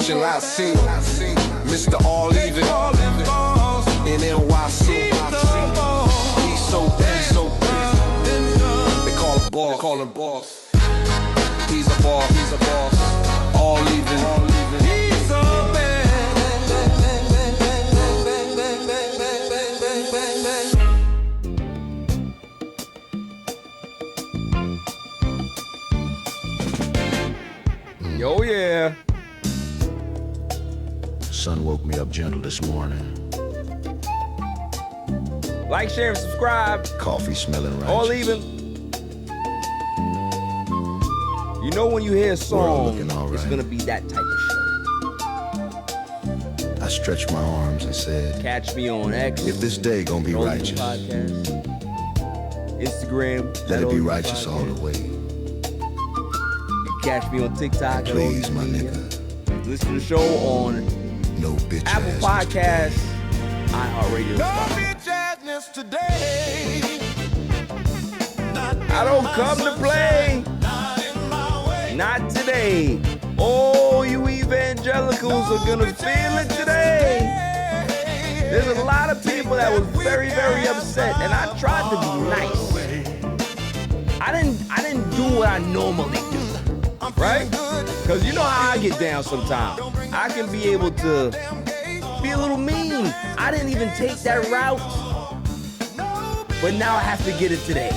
Section Lassie, Mr. All Even, in NYC. He's so big. They call him boss. He's a boss. All even. He's so bad. Oh yeah. Sun woke me up gentle this morning. Like, share, and subscribe. Coffee smelling righteous. All even. You know when you hear a song, it's gonna be that type of show. I stretched my arms and said, Catch me on X. if this day gonna be righteous, Podcast, Instagram. let it be righteous all the way. You catch me on TikTok. Please, my nigga. Listen to the show on No bitch Apple ass. Podcasts, iHeartRadio, Spotify. I don't come to play. Not today. Oh, you evangelicals are gonna feel it today. There's a lot of people that was very, very upset, and I tried to be nice. I didn't do what I normally do, right? Because you know how I get down sometimes. I can be able to be a little mean. I didn't even take that route, but now I have to get it today.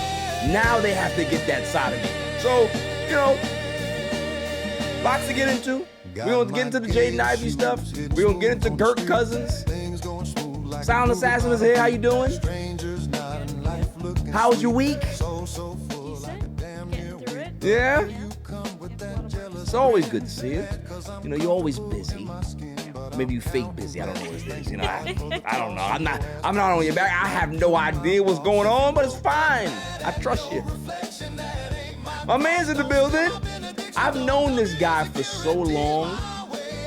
Now they have to get that side of me. So, you know, lots to get into. We're going to get into the Jaden Ivey stuff. We're going to get into Kirk Cousins. Silent Assassin is here. How you doing? How was your week? Yeah? It's always good to see you. You know, you're always busy. Maybe you fake busy. I don't know what it is. You know, I don't know. I'm not on your back. I have no idea what's going on, but it's fine. I trust you. My man's in the building. I've known this guy for so long.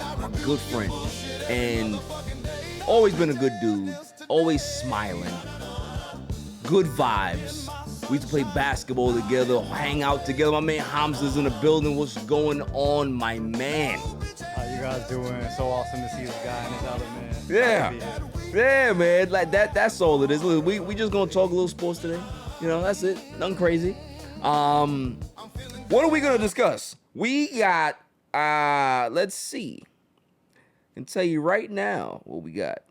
I'm a good friend. And always been a good dude. Always smiling. Good vibes. We used to play basketball together, hang out together. My man Hamza's in the building. What's going on, my man? How you guys doing? It's so awesome to see this guy and his element. Yeah. Yeah, man. Like that's all it is. Look, we just gonna talk a little sports today. You know, that's it. Nothing crazy. What are we gonna discuss? We got let's see. I can tell you right now what we got.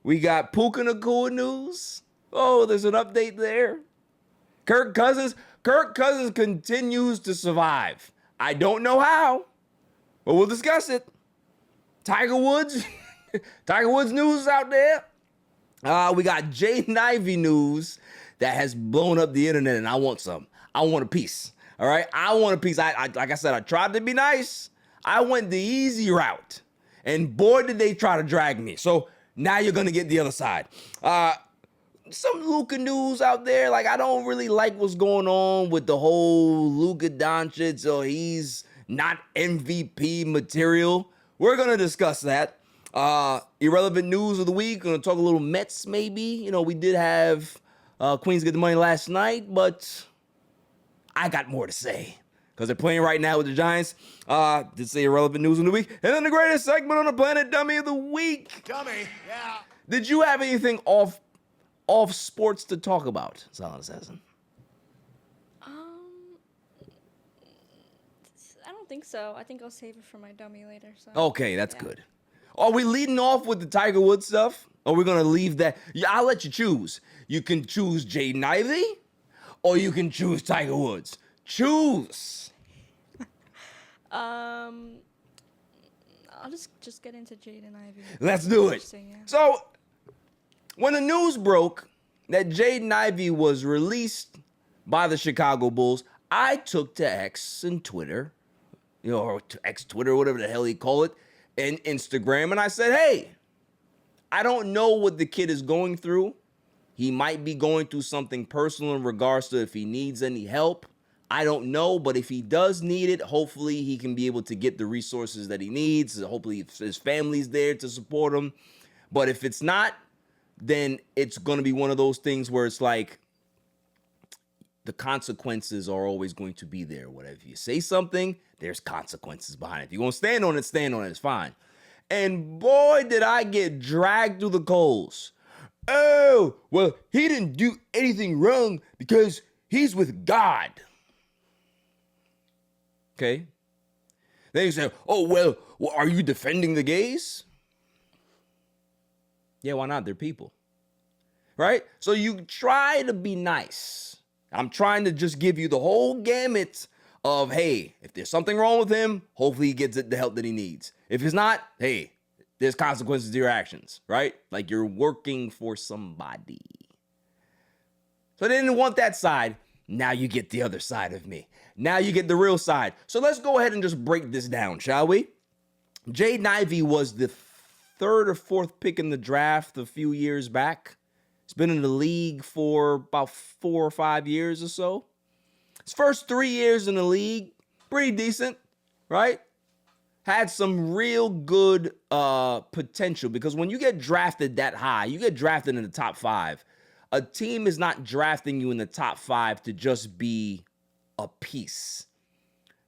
We got Puka Nacua news. Oh, there's an update there. Kirk Cousins continues to survive. I don't know how, but we'll discuss it. Tiger Woods news out there. We got Jaden Ivey news that has blown up the internet, and I want some. I want a piece. All right, I want a piece. I like I said, I tried to be nice. I went the easy route, and boy, did they try to drag me. So now you're gonna get the other side. Some Luka news out there. Like, I don't really like what's going on with the whole Luka Doncic, so he's not MVP material. We're going to discuss that. Irrelevant news of the week. Going to talk a little Mets, maybe. You know, we did have Queens get the money last night, but I got more to say because they're playing right now with the Giants. Did say irrelevant news of the week. And then the greatest segment on the planet, Dummy of the Week. Dummy, yeah. Did you have anything off sports to talk about, Silent Assassin? I don't think so. I think I'll save it for my dummy later. So. Okay, that's good. Are we leading off with the Tiger Woods stuff? Or are we going to leave that? Yeah, I'll let you choose. You can choose Jaden Ivey, or you can choose Tiger Woods. Choose. I'll just get into Jaden Ivey. Let's do it. Yeah. So, when the news broke that Jaden Ivey was released by the Chicago Bulls, I took to X and Twitter, you know, or to X Twitter, whatever the hell you call it, and Instagram, and I said, hey, I don't know what the kid is going through. He might be going through something personal in regards to if he needs any help. I don't know, but if he does need it, hopefully he can be able to get the resources that he needs. Hopefully his family's there to support him. But if it's not, then it's going to be one of those things where it's like the consequences are always going to be there. Whatever you say something, there's consequences behind it. If you're going to stand on it, it's fine. And boy, did I get dragged through the coals. Oh, well, he didn't do anything wrong because he's with God. Okay. Then you say, oh, well, are you defending the gays? Yeah, why not? They're people. Right? So you try to be nice. I'm trying to just give you the whole gamut of, hey, if there's something wrong with him, hopefully he gets the help that he needs. If it's not, hey, there's consequences to your actions, right? Like you're working for somebody. So they didn't want that side. Now you get the other side of me. Now you get the real side. So let's go ahead and just break this down, shall we? Jaden Ivey was the third or fourth pick in the draft a few years back. He's been in the league for about 4 or 5 years or so. His first 3 years in the league, pretty decent, right? Had some real good potential, because when you get drafted that high, you get drafted in the top 5. A team is not drafting you in the top 5 to just be a piece.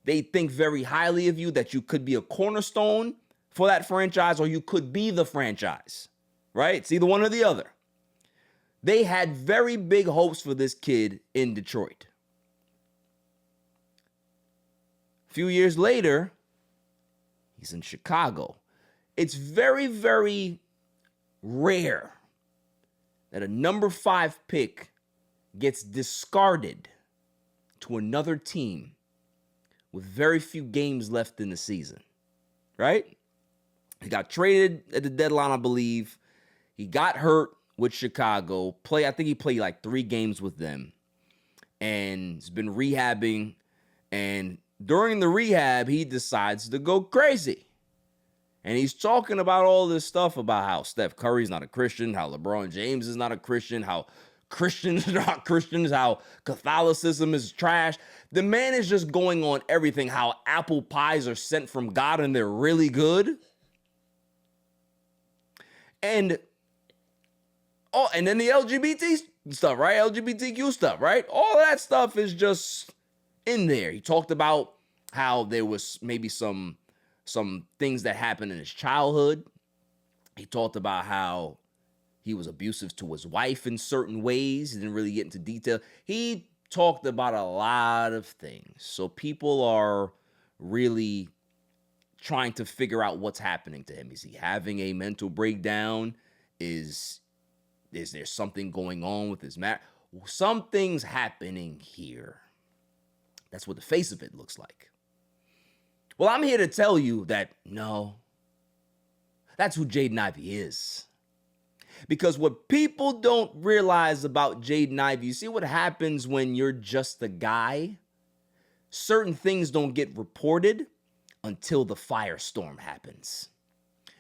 They think very highly of you, that you could be a cornerstone for that franchise, or you could be the franchise, right? It's either one or the other. They had very big hopes for this kid in Detroit. A few years later, he's in Chicago. It's very, very rare that a number 5 pick gets discarded to another team with very few games left in the season, right? He got traded at the deadline, I believe. He got hurt with Chicago. I think he played like 3 games with them. And he's been rehabbing. And during the rehab, he decides to go crazy. And he's talking about all this stuff about how Steph Curry's not a Christian, how LeBron James is not a Christian, how Christians are not Christians, how Catholicism is trash. The man is just going on everything, how apple pies are sent from God and they're really good. And then the LGBT stuff, right? LGBTQ stuff, right? All of that stuff is just in there. He talked about how there was maybe some things that happened in his childhood. He talked about how he was abusive to his wife in certain ways. He didn't really get into detail. He talked about a lot of things. So people are really trying to figure out what's happening to him. Is he having a mental breakdown? Is there something going on with his marriage? Something's happening here. That's what the face of it looks like. Well, I'm here to tell you that no, that's who Jaden Ivey is. Because what people don't realize about Jaden Ivey, you see what happens when you're just a guy? Certain things don't get reported until the firestorm happens,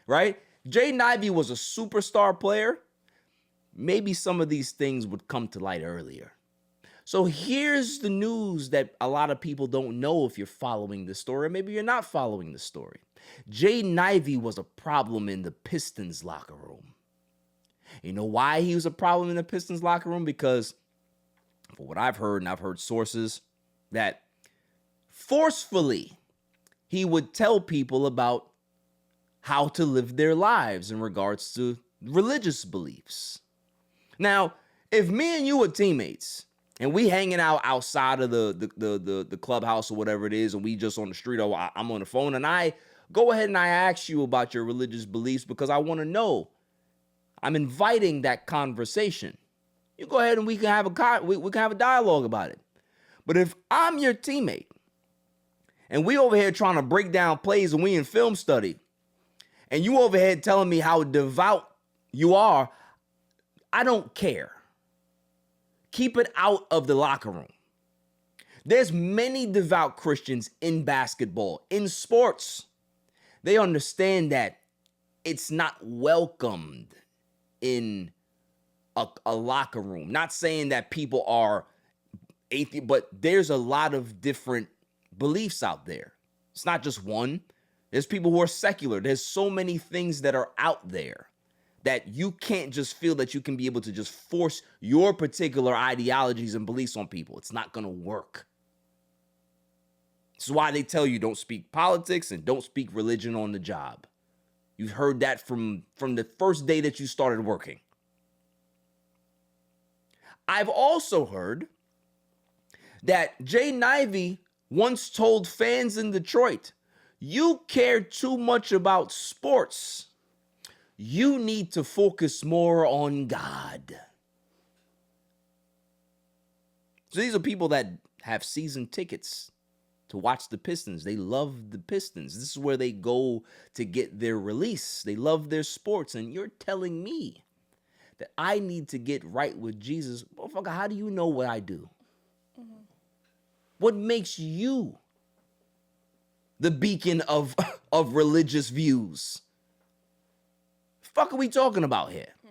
right? Jaden Ivey was a superstar player. Maybe some of these things would come to light earlier. So here's the news that a lot of people don't know if you're following the story. Maybe you're not following the story. Jaden Ivey was a problem in the Pistons locker room. You know why he was a problem in the Pistons locker room? Because for what I've heard, and I've heard sources, that forcefully he would tell people about how to live their lives in regards to religious beliefs. Now, if me and you are teammates and we hanging out outside of the clubhouse or whatever it is, and we just on the street, or I'm on the phone, and I go ahead and I ask you about your religious beliefs because I want to know, I'm inviting that conversation. You go ahead and we can have a dialogue about it. But if I'm your teammate and we over here trying to break down plays and we in film study, and you over here telling me how devout you are, I don't care. Keep it out of the locker room. There's many devout Christians in basketball, in sports. They understand that it's not welcomed in a locker room. Not saying that people are atheist, but there's a lot of different beliefs out there. It's not just one. There's people who are secular. There's so many things that are out there. that you can't just feel that you can be able to just force your particular ideologies and beliefs on people. It's not going to work. This is why they tell you don't speak politics and don't speak religion on the job. You've heard that from the first day that you started working. I've also heard that Jaden Ivey once told fans in Detroit, you care too much about sports. You need to focus more on God. So these are people that have season tickets to watch the Pistons. They love the Pistons. This is where they go to get their release. They love their sports. And you're telling me that I need to get right with Jesus. Motherfucker, how do you know what I do? Mm-hmm. What makes you the beacon of religious views? Fuck are we talking about here? Yeah.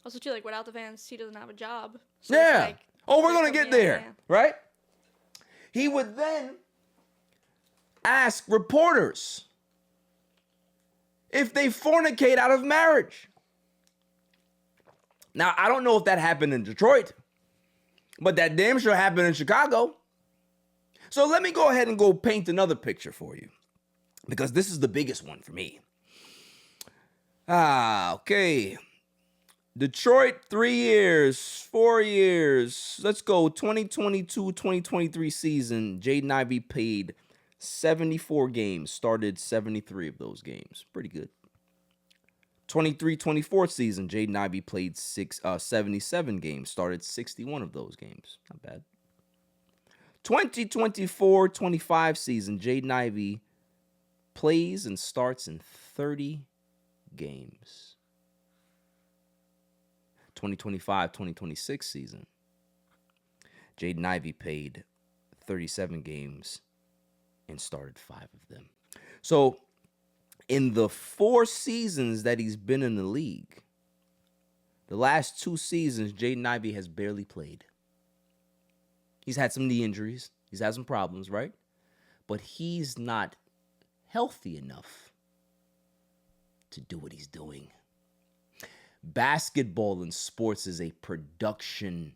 Also, too, like, without the fans, he doesn't have a job. So Yeah. like, we're going to get there, right? He would then ask reporters if they fornicate out of marriage. Now, I don't know if that happened in Detroit, but that damn sure happened in Chicago. So let me go ahead and go paint another picture for you, because this is the biggest one for me. Okay. Detroit, 3 years, 4 years. Let's go 2022-2023 season. Jaden Ivey played 74 games, started 73 of those games. Pretty good. 23-24 season, Jaden Ivey played 77 games, started 61 of those games. Not bad. 2024-25 season, Jaden Ivey plays and starts in 30 games. 2025-2026 season, Jaden Ivey played 37 games and started 5 of them. So in the 4 seasons that he's been in the league, the last 2 seasons, Jaden Ivey has barely played. He's had some knee injuries. He's had some problems, right? But he's not healthy enough to do what he's doing. Basketball and sports is a production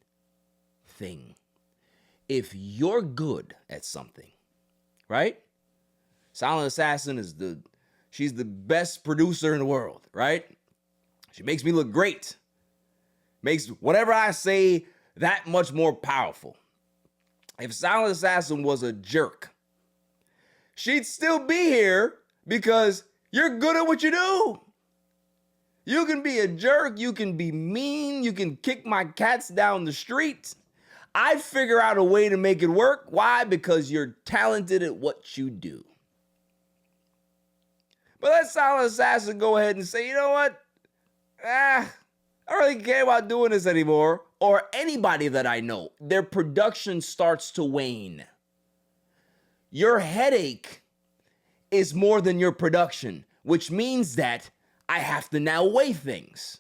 thing. If you're good at something, right? Silent Assassin she's the best producer in the world, right? She makes me look great. Makes whatever I say that much more powerful. If Silent Assassin was a jerk, she'd still be here because you're good at what you do. You can be a jerk, you can be mean, you can kick my cats down the street. I'd figure out a way to make it work. Why? Because you're talented at what you do. But let Silent Assassin go ahead and say, you know what? I don't really care about doing this anymore. Or anybody that I know, their production starts to wane. Your headache is more than your production, which means that I have to now weigh things.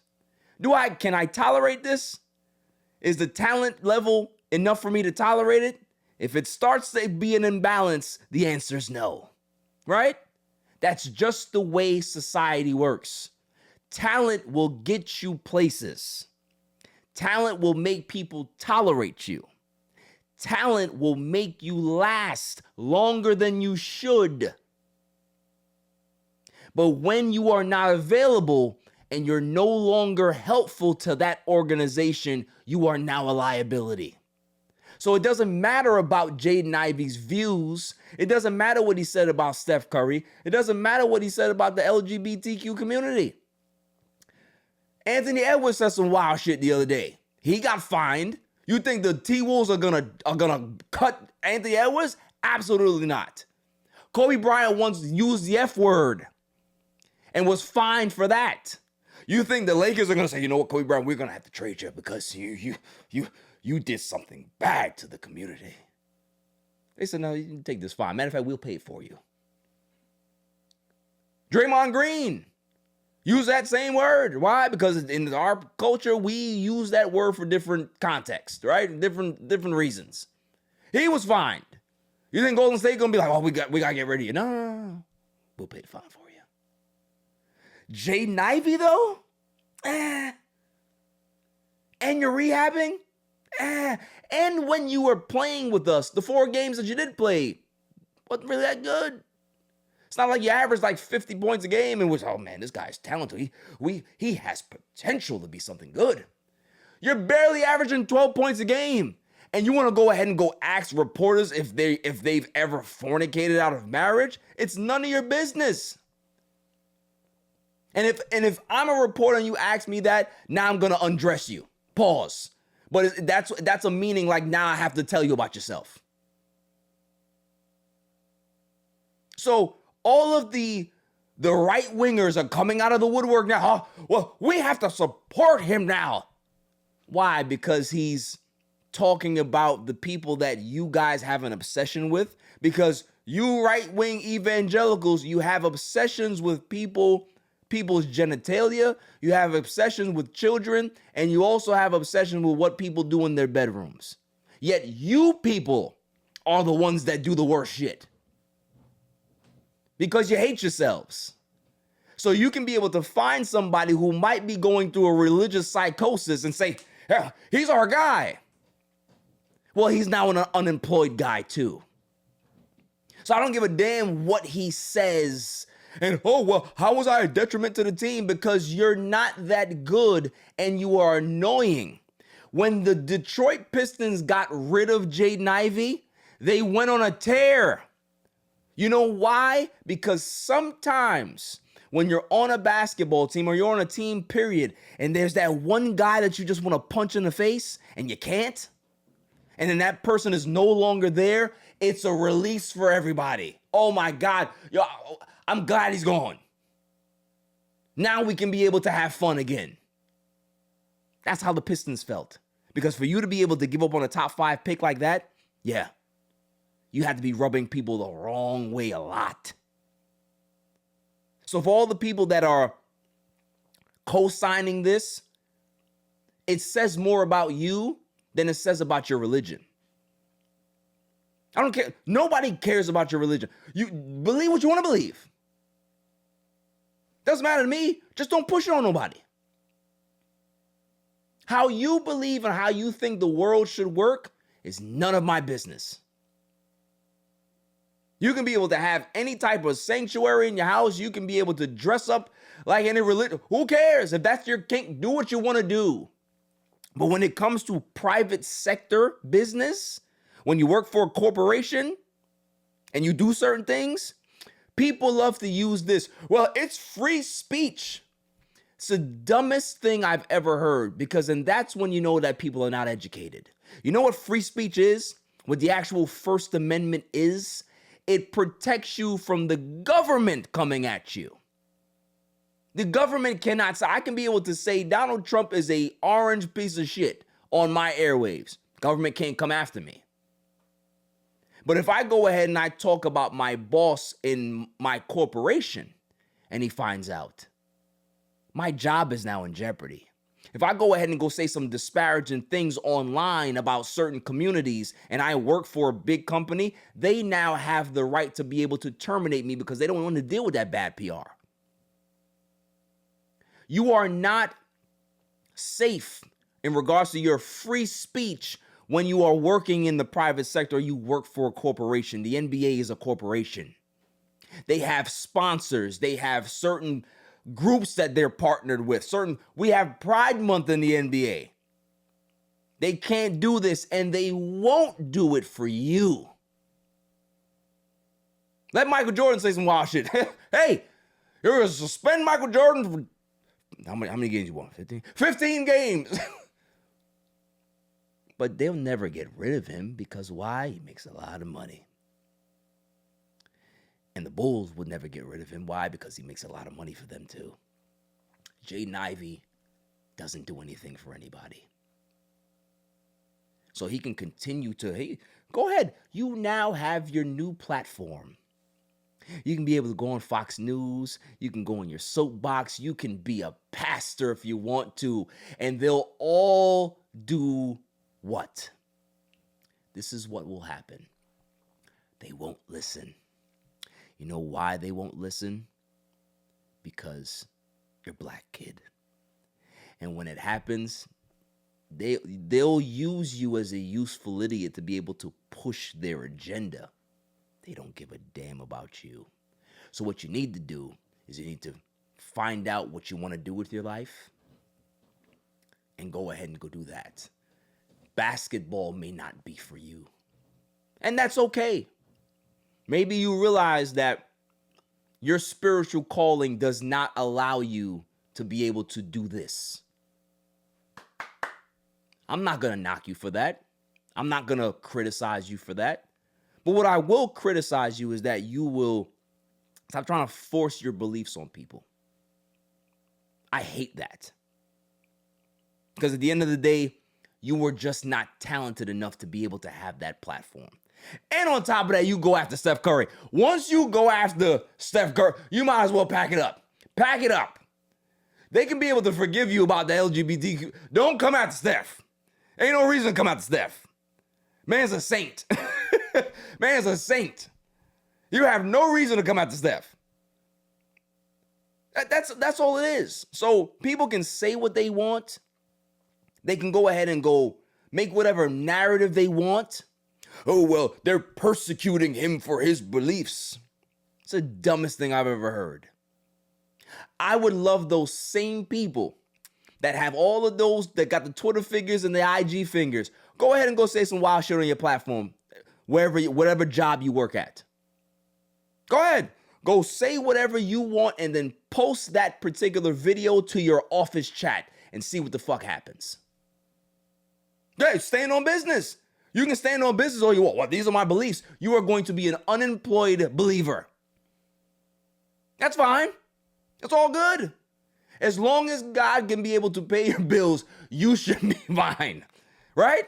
Can I tolerate this? Is the talent level enough for me to tolerate it? If it starts to be an imbalance, the answer is no, right? That's just the way society works. Talent will get you places. Talent will make people tolerate you. Talent will make you last longer than you should. But when you are not available and you're no longer helpful to that organization, you are now a liability. So it doesn't matter about Jaden Ivey's views. It doesn't matter what he said about Steph Curry. It doesn't matter what he said about the LGBTQ community. Anthony Edwards said some wild shit the other day. He got fined. You think the T-Wolves are gonna cut Anthony Edwards? Absolutely not. Kobe Bryant once used the F word and was fined for that. You think the Lakers are gonna say, you know what, Kobe Bryant, we're gonna have to trade you because you did something bad to the community. They said, no, you can take this fine. Matter of fact, we'll pay it for you. Draymond Green use that same word. Why? Because in our culture, we use that word for different contexts, right? Different reasons. He was fined. You think Golden State gonna be like, oh, we gotta get rid of you? No. We'll pay the fine for you. Jaden Ivey, though, And you're rehabbing? And when you were playing with us, the 4 games that you did play wasn't really that good. It's not like you averaged like 50 points a game and was, oh man, this guy's talented. He has potential to be something good. You're barely averaging 12 points a game. And you want to go ahead and go ask reporters if they've ever fornicated out of marriage? It's none of your business. And if I'm a reporter and you ask me that, now I'm gonna undress you. Pause. But that's a meaning like now I have to tell you about yourself. So all of the right wingers are coming out of the woodwork now. Oh, well, we have to support him now. Why? Because he's talking about the people that you guys have an obsession with, because you right-wing evangelicals, you have obsessions with people's genitalia, you have obsessions with children, and you also have obsession with what people do in their bedrooms. Yet you people are the ones that do the worst shit. Because you hate yourselves. So you can be able to find somebody who might be going through a religious psychosis and say, yeah, he's our guy. Well, he's now an unemployed guy too. So I don't give a damn what he says. And, oh, well, how was I a detriment to the team? Because you're not that good and you are annoying. When the Detroit Pistons got rid of Jaden Ivey, they went on a tear. You know why? Because sometimes when you're on a basketball team or you're on a team, period, and there's that one guy that you just want to punch in the face and you can't, and then that person is no longer there, it's a release for everybody. Oh my God, yo, I'm glad he's gone. Now we can be able to have fun again. That's how the Pistons felt. Because for you to be able to give up on a top 5 pick like that, yeah, you had to be rubbing people the wrong way a lot. So for all the people that are co-signing this, it says more about you than it says about your religion. I don't care. Nobody cares about your religion. You believe what you want to believe. Doesn't matter to me. Just don't push it on nobody. How you believe and how you think the world should work is none of my business. You can be able to have any type of sanctuary in your house. You can be able to dress up like any religion. Who cares? If that's your kink, do what you want to do. But when it comes to private sector business, when you work for a corporation and you do certain things, people love to use this. Well, it's free speech. It's the dumbest thing I've ever heard, because then that's when you know that people are not educated. You know what free speech is? What the actual First Amendment is? It protects you from the government coming at you. The government cannot say, I can be able to say Donald Trump is a orange piece of shit on my airwaves. Government can't come after me. But if I go ahead and I talk about my boss in my corporation and he finds out, my job is now in jeopardy. If I go ahead and go say some disparaging things online about certain communities and I work for a big company, they now have the right to be able to terminate me because they don't want to deal with that bad PR. You are not safe in regards to your free speech when you are working in the private sector. You work for a corporation. The NBA is a corporation. They have sponsors. They have certain groups that they're partnered with. We have Pride Month in the NBA. They can't do this, and they won't do it for you. Let Michael Jordan say some wild shit. Hey, you're going to suspend Michael Jordan for how many games you want? 15? 15 games. But they'll never get rid of him because why? He makes a lot of money. And the Bulls would never get rid of him. Why? Because he makes a lot of money for them too. Jaden Ivey doesn't do anything for anybody. So he can continue to, hey, go ahead. You now have your new platform. You can be able to go on Fox News. You can go on your soapbox. You can be a pastor if you want to. And they'll all do what? This is what will happen. They won't listen. You know why they won't listen? Because you're black, kid. And when it happens, they'll use you as a useful idiot to be able to push their agenda. They don't give a damn about you. So what you need to do is you need to find out what you want to do with your life and go ahead and go do that. Basketball may not be for you. And that's okay. Maybe you realize that your spiritual calling does not allow you to be able to do this. I'm not going to knock you for that. I'm not going to criticize you for that. But what I will criticize you is that you will stop trying to force your beliefs on people. I hate that. Because at the end of the day, you were just not talented enough to be able to have that platform. And on top of that, you go after Steph Curry. Once you go after Steph Curry, you might as well pack it up. Pack it up. They can be able to forgive you about the LGBTQ. Don't come after Steph. Ain't no reason to come after Steph. Man's a saint. Man's a saint. You have no reason to come after Steph. That's all it is. So people can say what they want. They can go ahead and go make whatever narrative they want. Oh, well, they're persecuting him for his beliefs. It's the dumbest thing I've ever heard. I would love those same people that have all of those, that got the Twitter fingers and the IG fingers. Go ahead and go say some wild shit on your platform, whatever job you work at. Go ahead. Go say whatever you want and then post that particular video to your office chat and see what the fuck happens. Hey, stand on business. You can stand on business all you want. Well, these are my beliefs. You are going to be an unemployed believer. That's fine. It's all good. As long as God can be able to pay your bills, you should be fine. Right?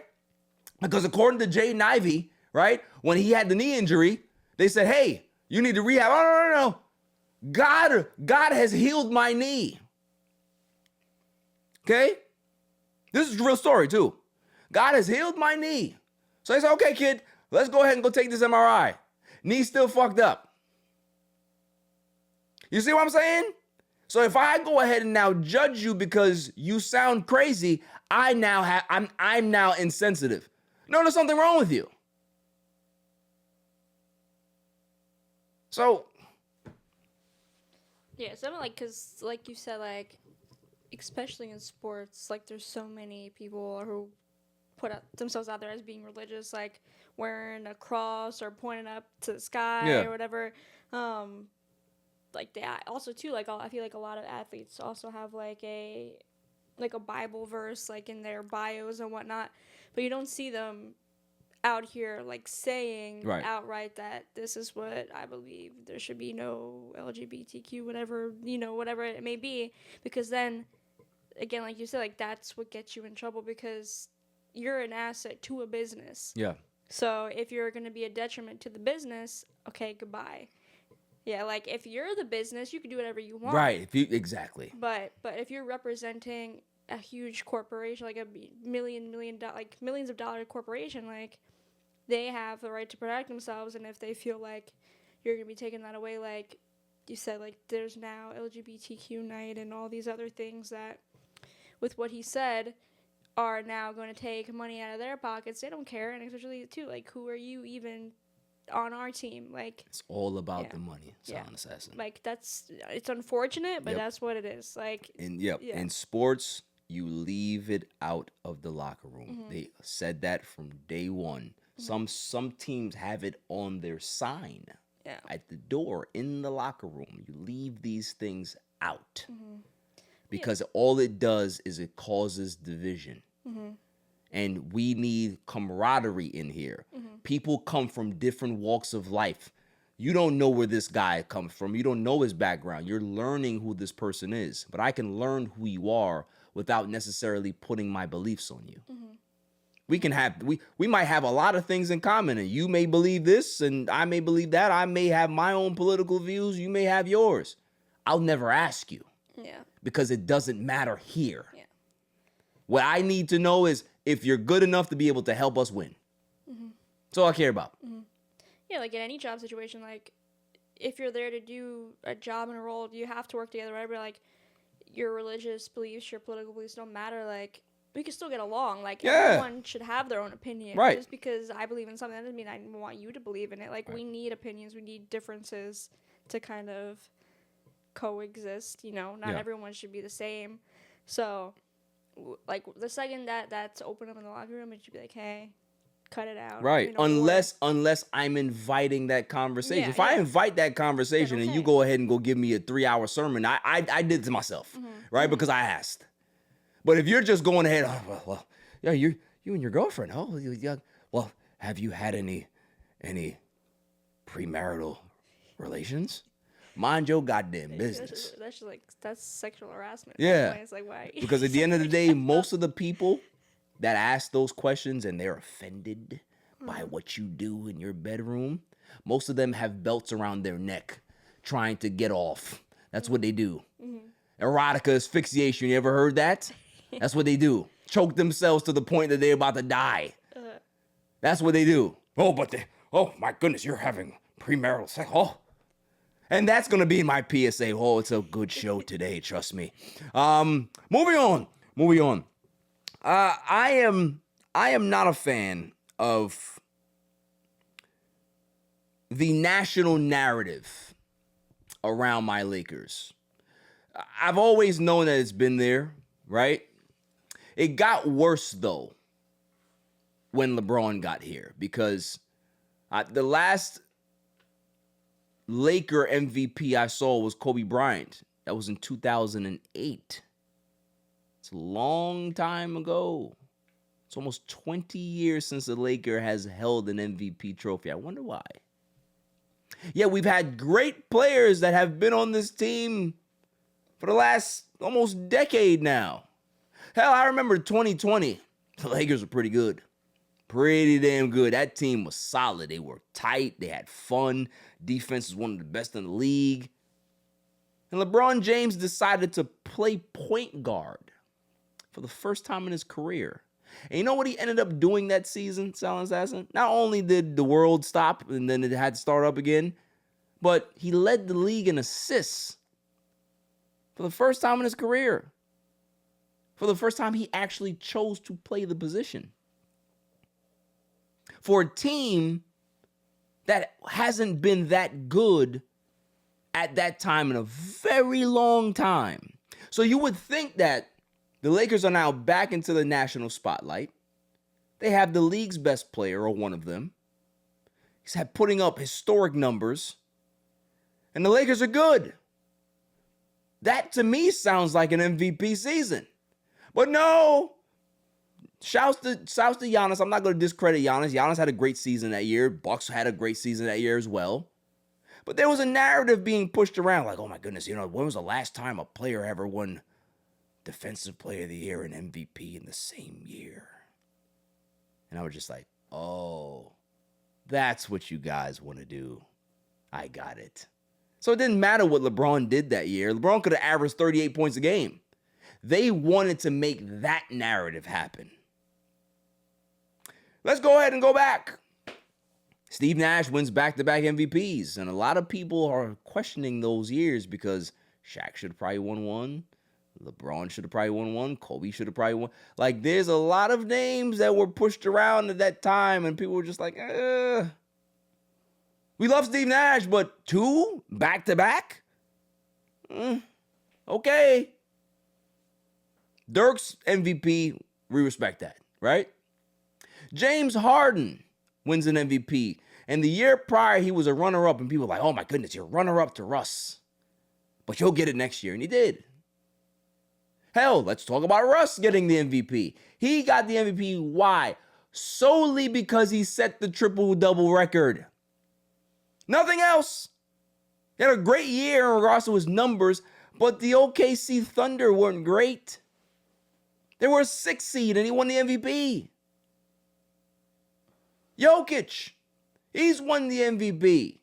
Because according to Jaden Ivey, right, when he had the knee injury, they said, hey, you need to rehab. Oh, no. God has healed my knee. Okay? This is a real story, too. God has healed my knee. So they said, okay, kid, let's go ahead and go take this MRI. Knee's still fucked up. You see what I'm saying? So if I go ahead and now judge you because you sound crazy, I'm now insensitive. No, there's something wrong with you. So Yeah, something like, because like you said, like, especially in sports, like, there's so many people who put themselves out there as being religious, like wearing a cross or pointing up to the sky or whatever. Like, they also too, like, I feel like a lot of athletes also have like a Bible verse like in their bios and whatnot, but you don't see them out here like saying outright that this is what I believe. There should be no LGBTQ, whatever it may be, because then again, like you said, like, that's what gets you in trouble, because you're an asset to a business. Yeah. So if you're going to be a detriment to the business, okay, goodbye. Yeah, like, if you're the business, you can do whatever you want. Right. Exactly. But if you're representing a huge corporation, like a millions of dollar corporation, like, they have the right to protect themselves. And if they feel like you're going to be taking that away, like you said, like, there's now LGBTQ night and all these other things that, with what he said, are now going to take money out of their pockets. They don't care. And especially too, like, who are you even on our team? Like, it's all about the money. Silent assassin. Like, it's unfortunate, but that's what it is. Like, in sports, you leave it out of the locker room. Mm-hmm. They said that from day one. Mm-hmm. Some teams have it on their sign at the door in the locker room. You leave these things out. Mm-hmm. Because all it does is it causes division. Mm-hmm. And we need camaraderie in here. Mm-hmm. People come from different walks of life. You don't know where this guy comes from. You don't know his background. You're learning who this person is. But I can learn who you are without necessarily putting my beliefs on you. Mm-hmm. We might have a lot of things in common, and you may believe this and I may believe that. I may have my own political views. You may have yours. I'll never ask you. Yeah. Because it doesn't matter here. Yeah. What I need to know is if you're good enough to be able to help us win. Mm-hmm. That's all I care about. Mm-hmm. Yeah, like in any job situation, like, if you're there to do a job and a role, you have to work together, right? But like, your religious beliefs, your political beliefs don't matter. Like, we can still get along. Like, Yeah. everyone should have their own opinion. Right. Just because I believe in something, that doesn't mean I want you to believe in it. Like, we need opinions. We need differences to kind of coexist, you know? Not Yeah. everyone should be the same. So, like, the second that's open up in the locker room, it should be like, hey, cut it out. Right. You know, Unless I'm inviting that conversation. Yeah, If I yeah. invite that conversation Then and you okay. go ahead and go give me a 3-hour sermon, I did it to myself, right? Because I asked. But if you're just going ahead, oh, well, yeah, you and your girlfriend, oh, yeah, well, have you had any premarital relations? Mind your goddamn business. That's just like, that's sexual harassment. Yeah. It's like, why? Because at the end of the day, most of the people that ask those questions and they're offended by what you do in your bedroom, most of them have belts around their neck trying to get off. That's what they do. Erotica asphyxiation, you ever heard that? That's what they do. Choke themselves to the point that they're about to die. That's what they do. Oh my goodness, you're having premarital sex. Oh. And that's going to be my PSA. Oh, it's a good show today, trust me. Moving on. I am not a fan of the national narrative around my Lakers. I've always known that it's been there, right? It got worse, though, when LeBron got here, because the last Laker MVP I saw was Kobe Bryant. That was in 2008. It's a long time ago. It's almost 20 years since the Laker has held an MVP trophy. I wonder why. Yeah, we've had great players that have been on this team for the last almost decade now. Hell, I remember 2020. The Lakers were pretty good. Pretty damn good. That team was solid. They were tight. They had fun. Defense was one of the best in the league. And LeBron James decided to play point guard for the first time in his career. And you know what he ended up doing that season, Silent Assassin? Not only did the world stop and then it had to start up again, but he led the league in assists for the first time in his career. For the first time, he actually chose to play the position. For a team that hasn't been that good at that time in a very long time. So you would think that the Lakers are now back into the national spotlight. They have the league's best player, or one of them. He's putting up historic numbers. And the Lakers are good. That, to me, sounds like an MVP season. But no. Shouts to Giannis. I'm not going to discredit Giannis. Giannis had a great season that year. Bucks had a great season that year as well. But there was a narrative being pushed around like, oh my goodness, when was the last time a player ever won Defensive Player of the Year and MVP in the same year? And I was just like, oh, that's what you guys want to do. I got it. So it didn't matter what LeBron did that year. LeBron could have averaged 38 points a game. They wanted to make that narrative happen. Let's go ahead and go back. Steve Nash wins back-to-back MVPs, and a lot of people are questioning those years because Shaq should have probably won one. LeBron should have probably won one. Kobe should have probably won. Like, there's a lot of names that were pushed around at that time, and people were just like, we love Steve Nash, but 2 back-to-back? Okay. Dirk's MVP, we respect that, right? James Harden wins an MVP. And the year prior, he was a runner-up, and people were like, oh my goodness, you're runner-up to Russ. But you'll get it next year, and he did. Hell, let's talk about Russ getting the MVP. He got the MVP. Why? Solely because he set the triple-double record. Nothing else. He had a great year in regards to his numbers, but the OKC Thunder weren't great. They were a 6th seed, and he won the MVP. Jokic, he's won the MVP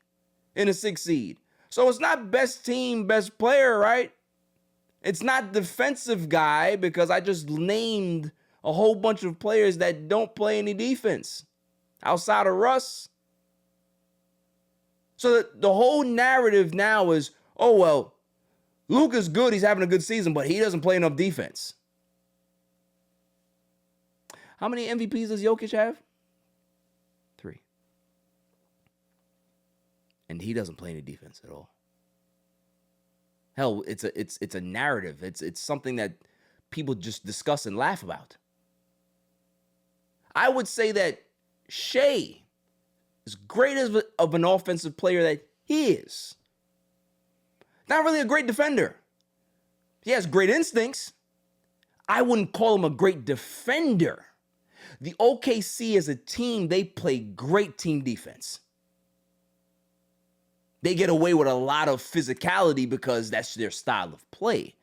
in a 6th seed. So it's not best team, best player, right? It's not defensive guy, because I just named a whole bunch of players that don't play any defense outside of Russ. So the whole narrative now is, oh, well, Luka's good. He's having a good season, but he doesn't play enough defense. How many MVPs does Jokic have? 3. And he doesn't play any defense at all. Hell, it's a narrative. It's something that people just discuss and laugh about. I would say that Shea, as great of an offensive player that he is, not really a great defender. He has great instincts. I wouldn't call him a great defender. The OKC as a team, they play great team defense. They get away with a lot of physicality because that's their style of play.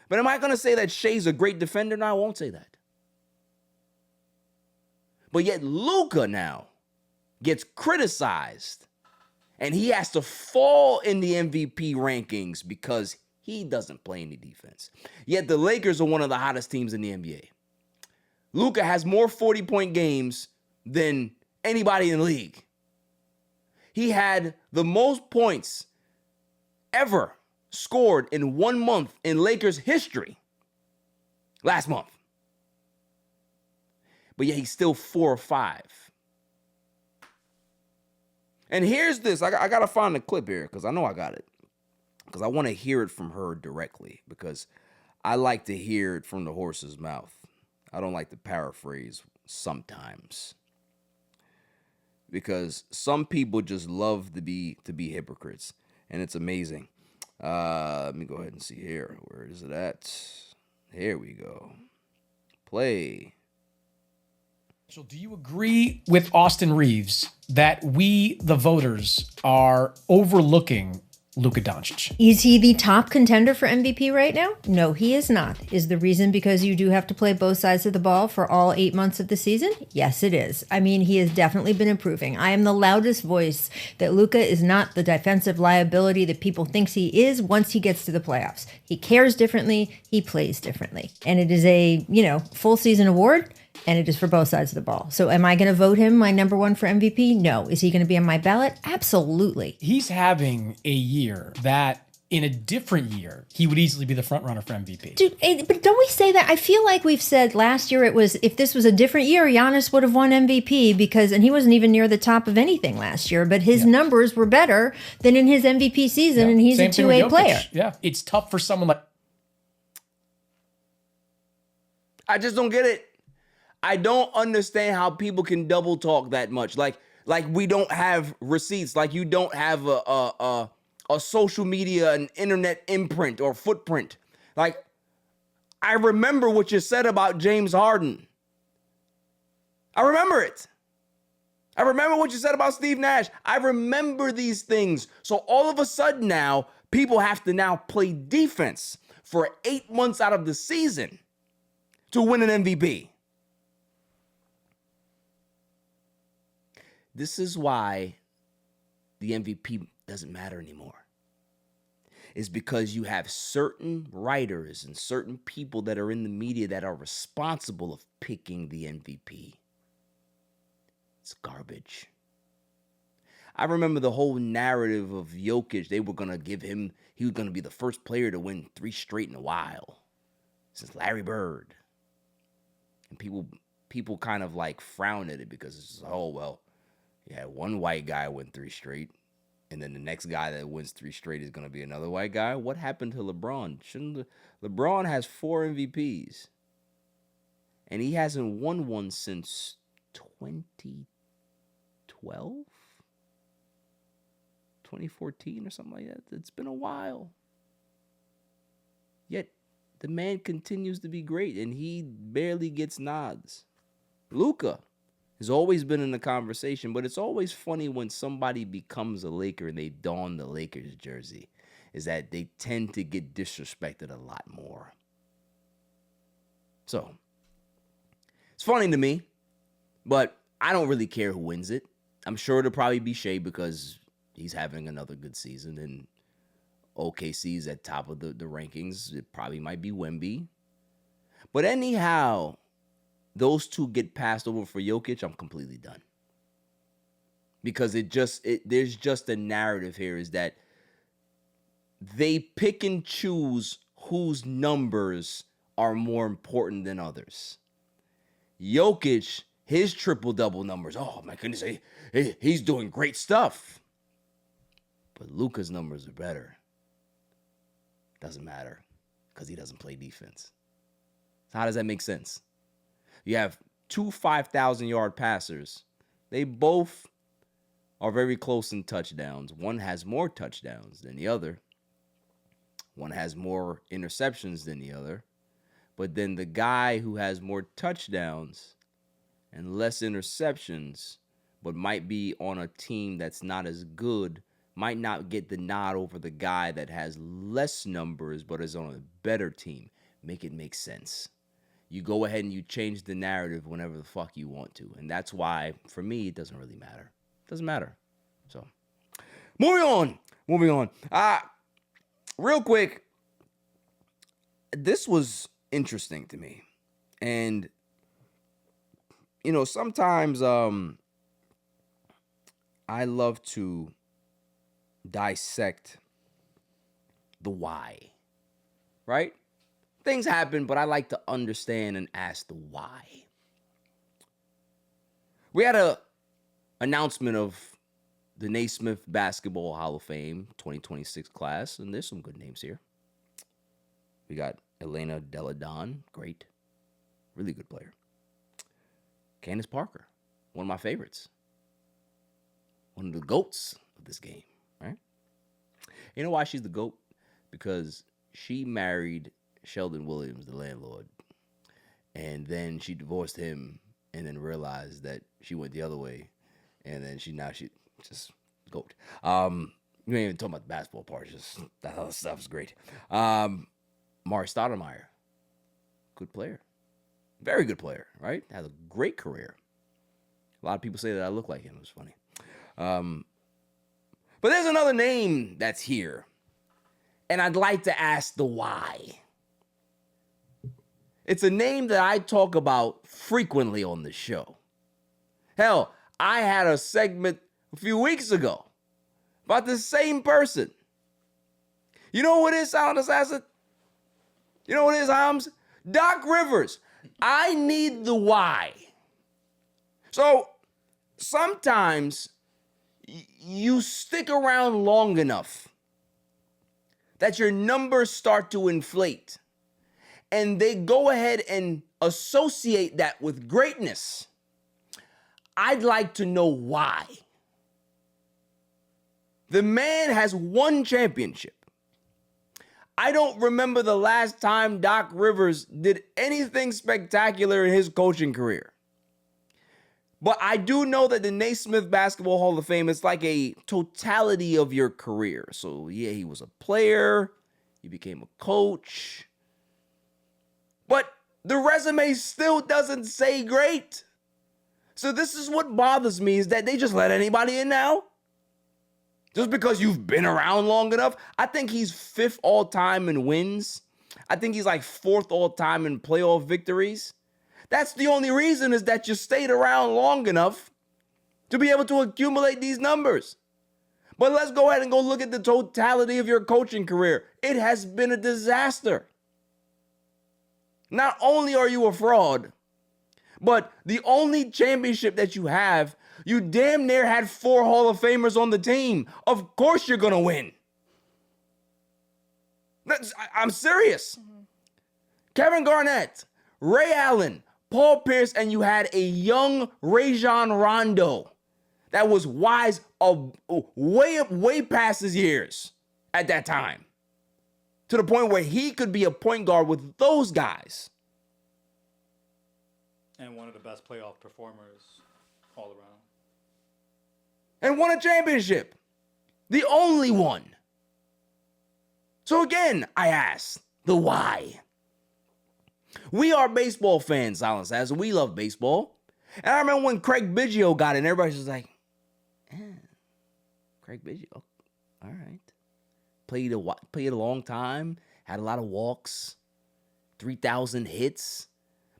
But am I going to say that Shea's a great defender? No, I won't say that. But yet Luka now gets criticized, and he has to fall in the MVP rankings because he doesn't play any defense. Yet the Lakers are one of the hottest teams in the NBA. Luka has more 40-point games than anybody in the league. He had the most points ever scored in 1 month in Lakers history last month. But yet he's still 4 or 5. And here's this. I got to find the clip here because I know I got it. Because I want to hear it from her directly. Because I like to hear it from the horse's mouth. I don't like to paraphrase sometimes. Because some people just love to be hypocrites. And it's amazing. Let me go ahead and see here. Where is it at? Here we go. Play. So do you agree with Austin Reeves that we, the voters, are overlooking Luka Doncic? Is he the top contender for MVP right now? No, he is not. Is the reason because you do have to play both sides of the ball for all 8 months of the season? Yes, it is. I mean, he has definitely been improving. I am the loudest voice that Luka is not the defensive liability that people think he is once he gets to the playoffs. He cares differently. He plays differently. And it is a, full season award. And it is for both sides of the ball. So am I going to vote him my number 1 for MVP? No. Is he going to be on my ballot? Absolutely. He's having a year that in a different year, he would easily be the front runner for MVP. Dude, but don't we say that? I feel like we've said last year it was, if this was a different year, Giannis would have won MVP and he wasn't even near the top of anything last year, but his numbers were better than in his MVP season, and he's a 2A player. Yeah, it's tough for someone like... I just don't get it. I don't understand how people can double talk that much. Like we don't have receipts. Like you don't have a social media, an internet imprint or footprint. Like I remember what you said about James Harden. I remember it. I remember what you said about Steve Nash. I remember these things. So all of a sudden now, people have to now play defense for 8 months out of the season to win an MVP. This is why the MVP doesn't matter anymore. It's because you have certain writers and certain people that are in the media that are responsible of picking the MVP. It's garbage. I remember the whole narrative of Jokic. They were going to give him, he was going to be the first player to win 3 straight in a while since Larry Bird. And people kind of like frown at it because it's just, oh, well, yeah, one white guy win 3 straight, and then the next guy that wins 3 straight is going to be another white guy. What happened to LeBron? LeBron has 4 MVPs, and he hasn't won one since 2012, 2014 or something like that. It's been a while. Yet the man continues to be great, and he barely gets nods. Luka has always been in the conversation, but it's always funny when somebody becomes a Laker and they don the Lakers jersey, is that they tend to get disrespected a lot more. So, it's funny to me, but I don't really care who wins it. I'm sure it'll probably be Shea because he's having another good season, and OKC's at top of the rankings. It probably might be Wemby. But anyhow, those two get passed over for Jokic, I'm completely done. Because there's just a narrative here is that they pick and choose whose numbers are more important than others. Jokic, his triple-double numbers, oh my goodness, he's doing great stuff. But Luka's numbers are better. Doesn't matter because he doesn't play defense. So how does that make sense? You have two 5,000-yard passers. They both are very close in touchdowns. One has more touchdowns than the other. One has more interceptions than the other. But then the guy who has more touchdowns and less interceptions, but might be on a team that's not as good, might not get the nod over the guy that has less numbers but is on a better team. Make it make sense. You go ahead and you change the narrative whenever the fuck you want to. And that's why, for me, it doesn't really matter. It doesn't matter. So, moving on. Real quick, this was interesting to me. And, you know, sometimes I love to dissect the why, right? Things happen, but I like to understand and ask the why. We had a announcement of the Naismith Basketball Hall of Fame 2026 class, and there's some good names here. We got Elena Delle Donne, great, really good player. Candace Parker, one of my favorites. One of the GOATs of this game, right? You know why she's the GOAT? Because she married Sheldon Williams, the landlord, and then she divorced him and then realized that she went the other way, and then she just GOAT. You ain't even talking about the basketball part, just that other stuff is great. Mari Stoudemire, good player. Very good player, right? Has a great career. A lot of people say that I look like him. It was funny. But there's another name that's here, and I'd like to ask the why. It's a name that I talk about frequently on the show. Hell, I had a segment a few weeks ago about the same person. You know what it is, Silent Assassin? You know what it is, Hams? Doc Rivers. I need the why. So sometimes you stick around long enough that your numbers start to inflate, and they go ahead and associate that with greatness. I'd like to know why. The man has one championship. I don't remember the last time Doc Rivers did anything spectacular in his coaching career. But I do know that the Naismith Basketball Hall of Fame is like a totality of your career. So, yeah, he was a player. He became a coach. But the resume still doesn't say great. So this is what bothers me, is that they just let anybody in now. Just because you've been around long enough. I think he's 5th all-time in wins. I think he's like 4th all-time in playoff victories. That's the only reason, is that you stayed around long enough to be able to accumulate these numbers. But let's go ahead and go look at the totality of your coaching career. It has been a disaster. Not only are you a fraud, but the only championship that you have, you damn near had 4 Hall of Famers on the team. Of course you're going to win. I'm serious. Mm-hmm. Kevin Garnett, Ray Allen, Paul Pierce, and you had a young Rajon Rondo that was wise way past his years at that time, to the point where he could be a point guard with those guys. And one of the best playoff performers all around. And won a championship. The only one. So again, I ask the why. We are baseball fans, Silence Says. We love baseball. And I remember when Craig Biggio got in, everybody's just like, Craig Biggio, all right. Played a long time, had a lot of walks, 3,000 hits.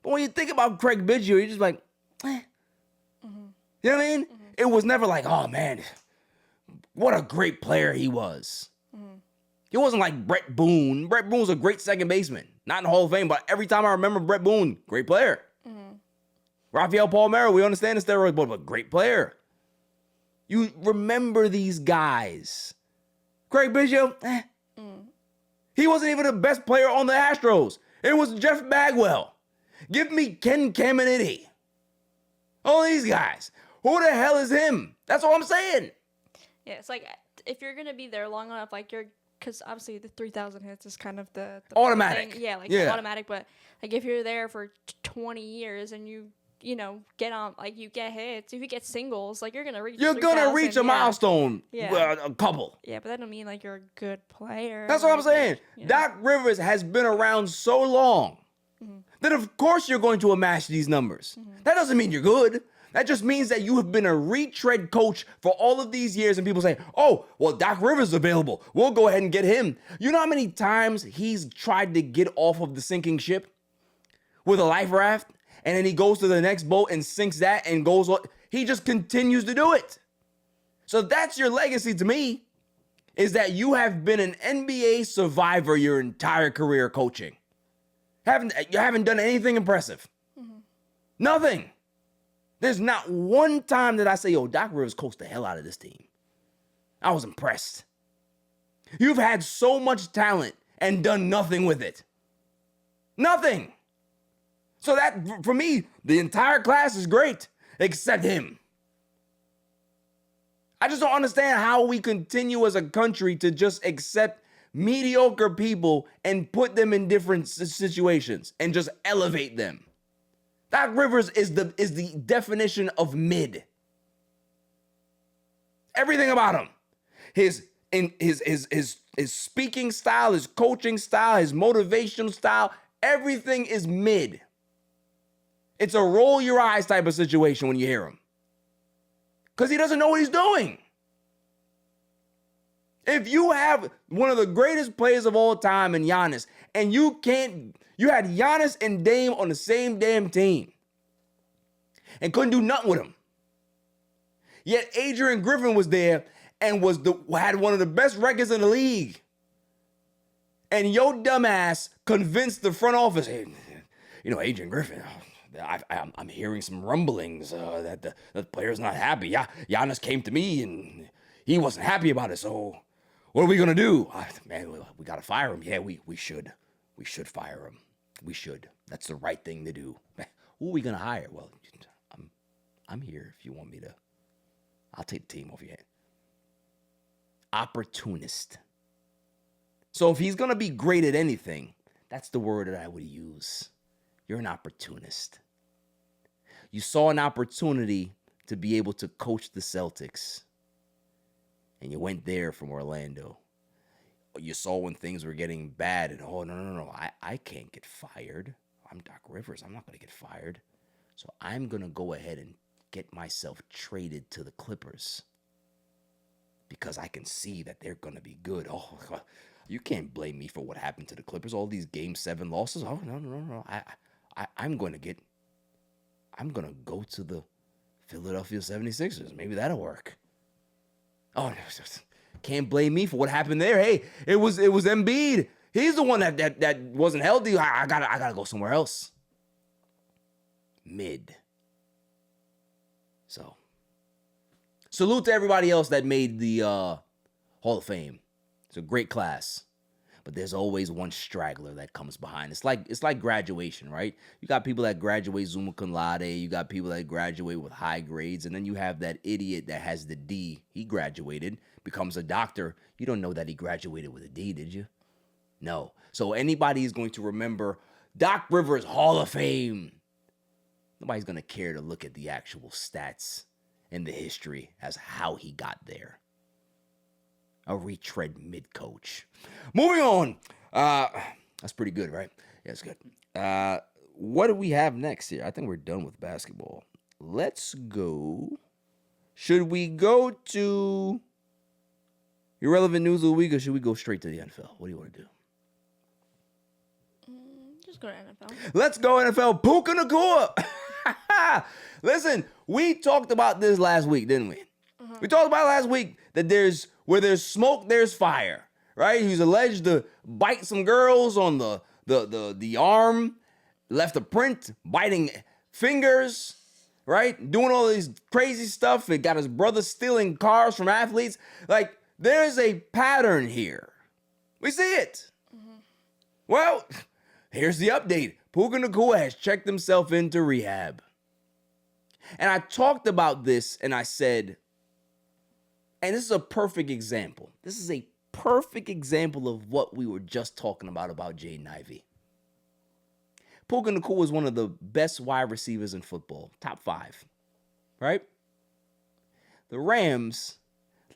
But when you think about Craig Biggio, you're just like, Mm-hmm. You know what I mean? Mm-hmm. It was never like, oh man, what a great player he was. Mm-hmm. He wasn't like Brett Boone. Brett Boone's a great second baseman. Not in the Hall of Fame, but every time I remember Brett Boone, great player. Rafael Palmeiro, we understand the steroids, but great player. You remember these guys. Craig Biggio, He wasn't even the best player on the Astros. It was Jeff Bagwell. Give me Ken Caminiti. All these guys. Who the hell is him? That's all I'm saying. Yeah, it's like if you're gonna be there long enough, like because obviously the 3,000 hits is kind of the automatic thing. Yeah, like automatic. But like if you're there for 20 years and you get on, like you get hits, if you get singles, like you're gonna reach. You're gonna reach a milestone. Yeah, a couple. Yeah, but that don't mean like you're a good player. That's what I'm saying. Doc Rivers has been around so long that of course you're going to amass these numbers. That doesn't mean you're good. That just means that you have been a retread coach for all of these years, and people say, oh, well, Doc Rivers is available. We'll go ahead and get him. You know how many times he's tried to get off of the sinking ship with a life raft, and then he goes to the next boat and sinks that and goes on. He just continues to do it. So that's your legacy to me, is that you have been an NBA survivor your entire career coaching. You haven't done anything impressive. Nothing. There's not one time that I say, yo, Doc Rivers coached the hell out of this team. I was impressed. You've had so much talent and done nothing with it. Nothing. So that, for me, the entire class is great, except him. I just don't understand how we continue as a country to just accept mediocre people and put them in different situations and just elevate them. Doc Rivers is the definition of mid. Everything about him. His speaking style, his coaching style, his motivational style, everything is mid. It's a roll your eyes type of situation when you hear him. Because he doesn't know what he's doing. If you have one of the greatest players of all time in Giannis, and you had Giannis and Dame on the same damn team and couldn't do nothing with him. Yet Adrian Griffin was there and had one of the best records in the league. And your dumbass convinced the front office, hey, Adrian Griffin, I'm hearing some rumblings that the player's not happy. Giannis came to me and he wasn't happy about it. So what are we going to do? Man, we got to fire him. Yeah, we should. We should fire him. We should. That's the right thing to do. Who are we going to hire? Well, I'm here if you want me to. I'll take the team off your head. Opportunist. So if he's going to be great at anything, that's the word that I would use. You're an opportunist. You saw an opportunity to be able to coach the Celtics, and you went there from Orlando. You saw when things were getting bad, and no, I can't get fired. I'm Doc Rivers. I'm not going to get fired. So I'm going to go ahead and get myself traded to the Clippers because I can see that they're going to be good. Oh, you can't blame me for what happened to the Clippers, all these Game 7 losses. Oh, no. I'm going to go to the Philadelphia 76ers. Maybe that'll work. Oh, no, can't blame me for what happened there. Hey, it was Embiid. He's the one that wasn't healthy. I gotta go somewhere else. Mid. So, salute to everybody else that made the Hall of Fame. It's a great class. But there's always one straggler that comes behind. It's like graduation, right? You got people that graduate summa cum laude. You got people that graduate with high grades. And then you have that idiot that has the D. He graduated, becomes a doctor. You don't know that he graduated with a D, did you? No. So anybody is going to remember Doc Rivers Hall of Fame. Nobody's going to care to look at the actual stats and the history as how he got there. A retread mid-coach. Moving on. That's pretty good, right? Yeah, it's good. What do we have next here? I think we're done with basketball. Let's go. Should we go to irrelevant news of the week, or should we go straight to the NFL? What do you want to do? Just go to NFL. Let's go NFL. Puka Nacua. Listen, we talked about this last week, didn't we? We talked about last week that where there's smoke, there's fire, right? He was alleged to bite some girls on the arm, left a print, biting fingers, right? Doing all this crazy stuff. It got his brother stealing cars from athletes. Like, there's a pattern here. We see it. Well, here's the update. Puka Nacua has checked himself into rehab. And I talked about this and I said, and this is a perfect example. This is a perfect example of what we were just talking about Jaden Ivey. Puka Nacua is one of the best wide receivers in football, top 5, right? The Rams,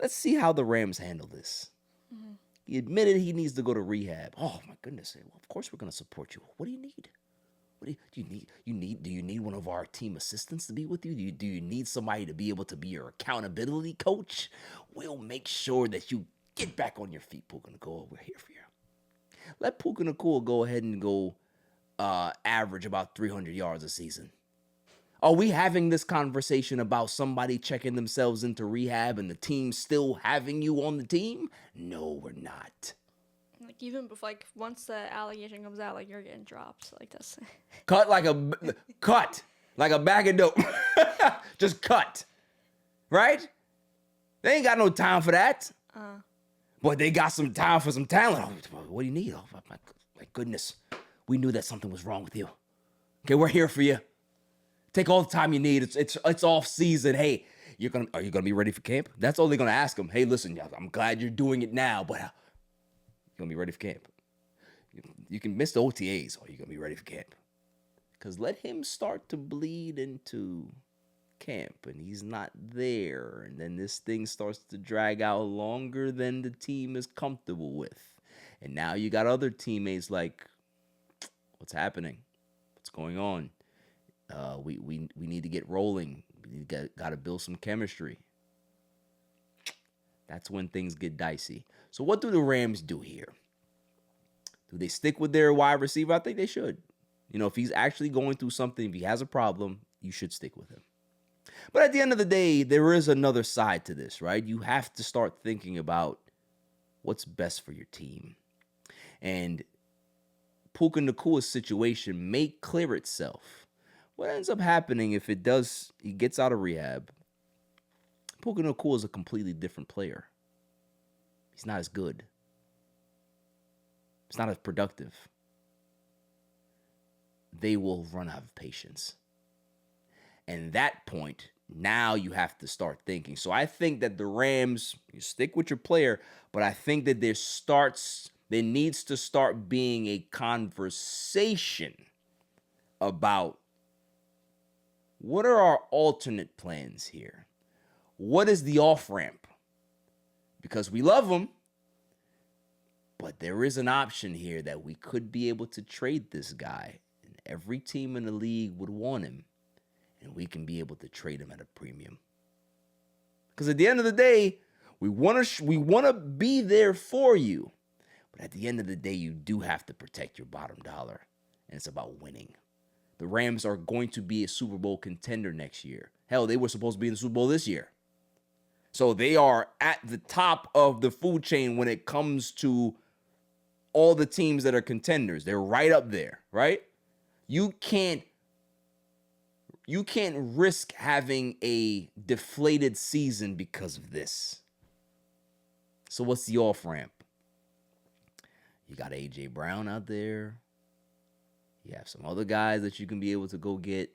let's see how the Rams handle this. He admitted he needs to go to rehab. Oh my goodness! Well, of course we're gonna support you. What do you need? Do you need one of our team assistants to be with you? Do you need somebody to be able to be your accountability coach? We'll make sure that you get back on your feet, Puka Nacua. We're here for you. Let Puka Nacua go ahead and go average about 300 yards a season. Are we having this conversation about somebody checking themselves into rehab and the team still having you on the team? No, we're not. Like, even before, like, once the allegation comes out, like, you're getting dropped. Like, that's Cut like a bag of dope. Just cut. Right? They ain't got no time for that. But they got some time for some talent. Oh, what do you need? Oh, my goodness. We knew that something was wrong with you. Okay, we're here for you. Take all the time you need. It's off season. Hey, are you gonna be ready for camp? That's all they're gonna ask him. Hey, listen, I'm glad you're doing it now, but you gonna be ready for camp? You can miss the OTAs. Are you gonna be ready for camp? Because let him start to bleed into camp, and he's not there, and then this thing starts to drag out longer than the team is comfortable with, and now you got other teammates like, what's happening? What's going on? We need to get rolling. We got to build some chemistry. That's when things get dicey. So what do the Rams do here? Do they stick with their wide receiver? I think they should. You know, if he's actually going through something, if he has a problem, you should stick with him. But at the end of the day, there is another side to this, right? You have to start thinking about what's best for your team. And Puka Nacua's situation may clear itself. What ends up happening if he gets out of rehab, Puka Nacua is a completely different player. He's not as good. He's not as productive. They will run out of patience. And that point, now you have to start thinking. So I think that the Rams, you stick with your player, but I think that there needs to start being a conversation about what are our alternate plans here? What is the off-ramp? Because we love him, but there is an option here that we could be able to trade this guy, and every team in the league would want him, and we can be able to trade him at a premium. Because at the end of the day, we want to be there for you, but at the end of the day, you do have to protect your bottom dollar, and it's about winning. The Rams are going to be a Super Bowl contender next year. Hell, they were supposed to be in the Super Bowl this year. So they are at the top of the food chain when it comes to all the teams that are contenders. They're right up there, right? You can't risk having a deflated season because of this. So what's the off-ramp? You got A.J. Brown out there. You have some other guys that you can be able to go get.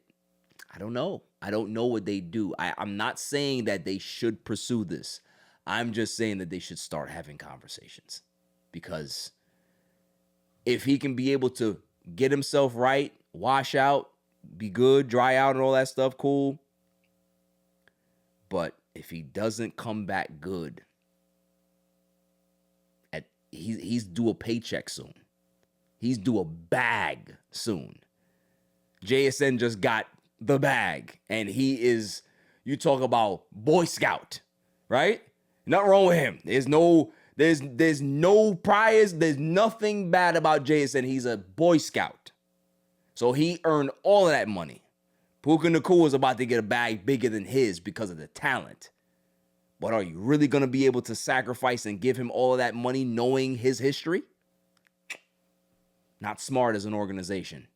I don't know. I don't know what they do. I'm not saying that they should pursue this. I'm just saying that they should start having conversations. Because if he can be able to get himself right, wash out, be good, dry out and all that stuff, cool. But if he doesn't come back good, he's due a paycheck soon. He's due a bag soon. JSN just got the bag, and he is, you talk about Boy Scout, right? Nothing wrong with him. There's no priors. There's nothing bad about JSN. He's a Boy Scout. So he earned all of that money. Puka Nacua is about to get a bag bigger than his because of the talent. But are you really going to be able to sacrifice and give him all of that money knowing his history? Not smart as an organization.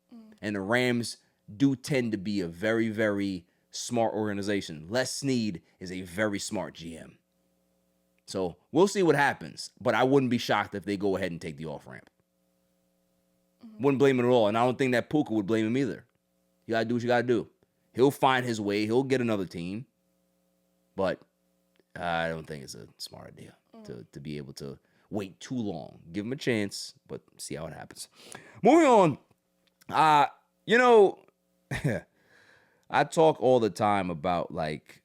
And the Rams do tend to be a very, very smart organization. Les Snead is a very smart GM. So we'll see what happens. But I wouldn't be shocked if they go ahead and take the off-ramp. Wouldn't blame him at all. And I don't think that Puka would blame him either. You got to do what you got to do. He'll find his way. He'll get another team. But I don't think it's a smart idea to be able to wait too long. Give him a chance, but see how it happens. Moving on. You know, I talk all the time about, like,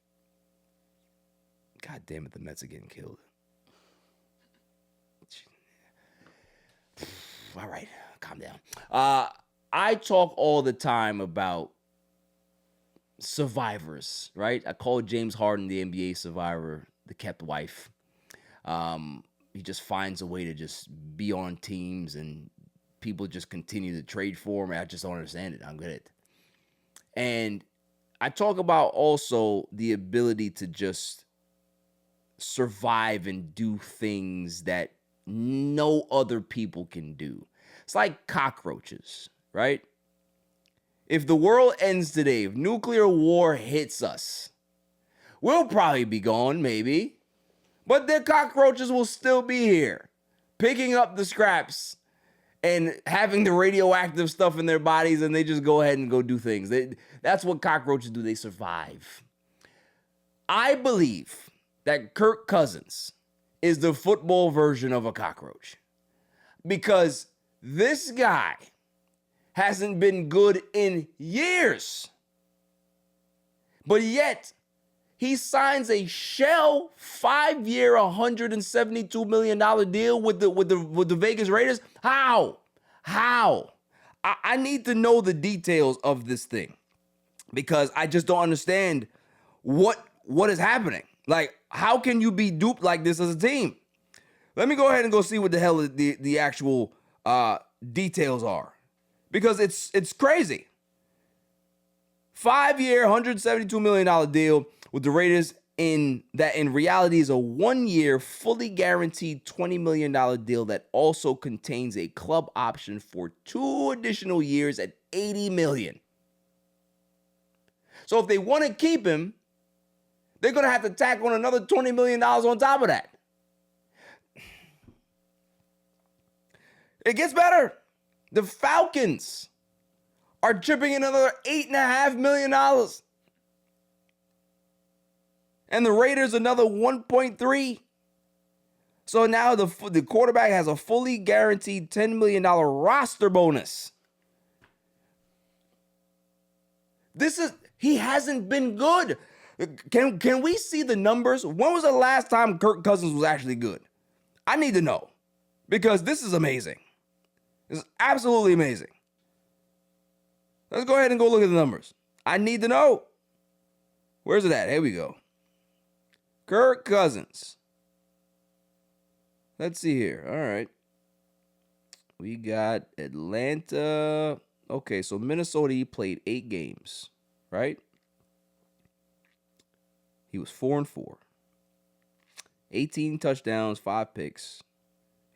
God damn it, the Mets are getting killed. All right, calm down. I talk all the time about survivors, right? I call James Harden the NBA survivor, the kept wife. He just finds a way to just be on teams and people just continue to trade for him. I just don't understand it. I don't get it. And I talk about also the ability to just survive and do things that no other people can do. It's like cockroaches, right? If the world ends today, if nuclear war hits us, we'll probably be gone, maybe. But the cockroaches will still be here, picking up the scraps and having the radioactive stuff in their bodies, and they just go ahead and go do things. That's what cockroaches do. They survive. I believe that Kirk Cousins is the football version of a cockroach, because this guy hasn't been good in years. But yet, he signs a shell 5-year, $172 million deal with the Vegas Raiders. How? I need to know the details of this thing, because I just don't understand what is happening. Like, how can you be duped like this as a team? Let me go ahead and go see what the hell the actual details are, because it's crazy. 5-year, $172 million deal with the Raiders, in reality is a 1-year, fully guaranteed $20 million deal that also contains a club option for 2 additional years at $80 million. So if they want to keep him, they're going to have to tack on another $20 million on top of that. It gets better. The Falcons are chipping in another $8.5 million. And the Raiders another 1.3. So now the quarterback has a fully guaranteed $10 million roster bonus. He hasn't been good. Can we see the numbers? When was the last time Kirk Cousins was actually good? I need to know, because this is amazing. This is absolutely amazing. Let's go ahead and go look at the numbers. I need to know. Where's it at? Here we go. Kirk Cousins. Let's see here. All right. We got Atlanta. Okay, so Minnesota, he played 8 games, right? He was 4-4. 18 touchdowns, 5 picks.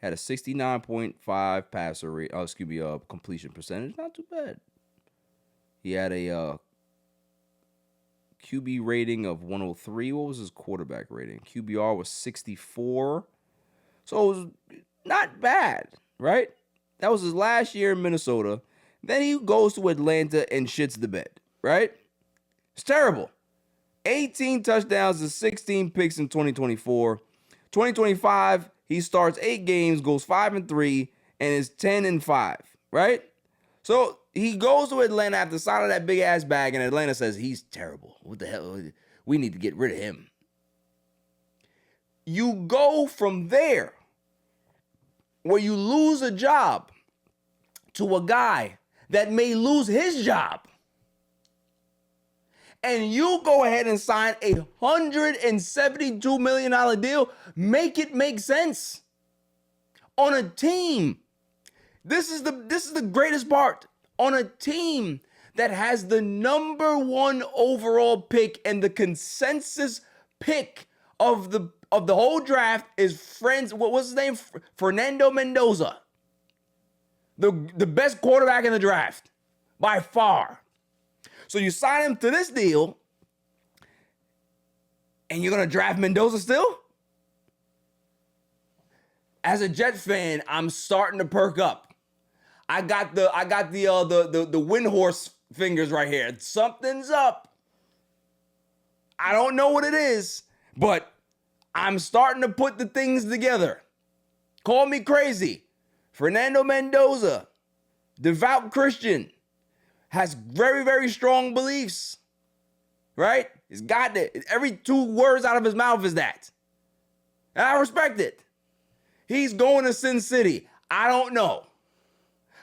Had a 69.5 passer rate. Completion percentage. Not too bad. He had a QB rating of 103. What was his quarterback rating? QBR was 64. So it was not bad, right? That was his last year in Minnesota. Then he goes to Atlanta and shits the bed, right? It's terrible. 18 touchdowns and 16 picks in 2024. 2025, he starts 8 games, goes 5-3, and is 10-5, right? So he goes to Atlanta after signing that big ass bag, and Atlanta says he's terrible. What the hell? We need to get rid of him. You go from there, where you lose a job, to a guy that may lose his job. And you go ahead and sign a $172 million deal. Make it make sense. On a team. This is the greatest part. On a team that has the #1 overall pick and the consensus pick of the whole draft is friends. What was his name? Fernando Mendoza. The best quarterback in the draft by far. So you sign him to this deal, and you're gonna draft Mendoza still? As a Jet fan, I'm starting to perk up. I got the windhorse fingers right here. Something's up. I don't know what it is, but I'm starting to put the things together. Call me crazy. Fernando Mendoza, devout Christian, has very, very strong beliefs, right? He's got it. Every 2 words out of his mouth is that. And I respect it. He's going to Sin City. I don't know.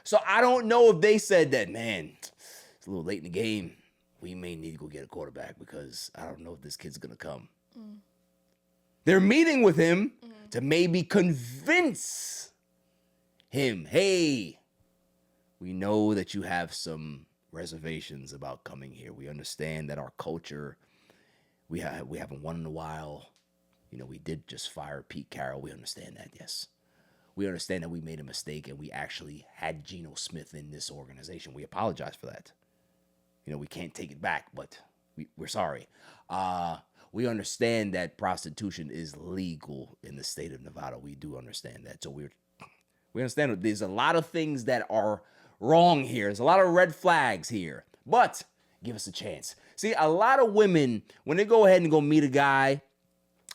So I don't know if they said that, man, it's a little late in the game. We may need to go get a quarterback because I don't know if this kid's going to come. They're meeting with him to maybe convince him, hey, we know that you have some reservations about coming here. We understand that our culture, we haven't won in a while. You know, we did just fire Pete Carroll. We understand that, yes. We understand that we made a mistake and we actually had Geno Smith in this organization. We apologize for that. You know, we can't take it back, but we're sorry. We understand that prostitution is legal in the state of Nevada. We do understand that. So we understand that there's a lot of things that are wrong here. There's a lot of red flags here. But give us a chance. See, a lot of women, when they go ahead and go meet a guy,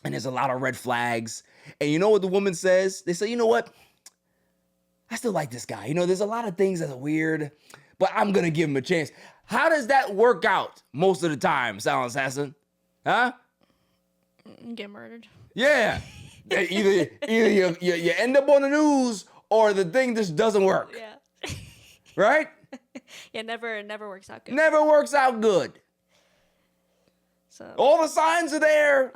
and there's a lot of red flags, and you know what the woman says? They say, you know what? I still like this guy. You know, there's a lot of things that are weird, but I'm going to give him a chance. How does that work out most of the time, Silent Assassin? Huh? Get murdered. Yeah. Either you end up on the news or the thing just doesn't work. Yeah. Right? Yeah, never works out good. Never works out good. So All the signs are there.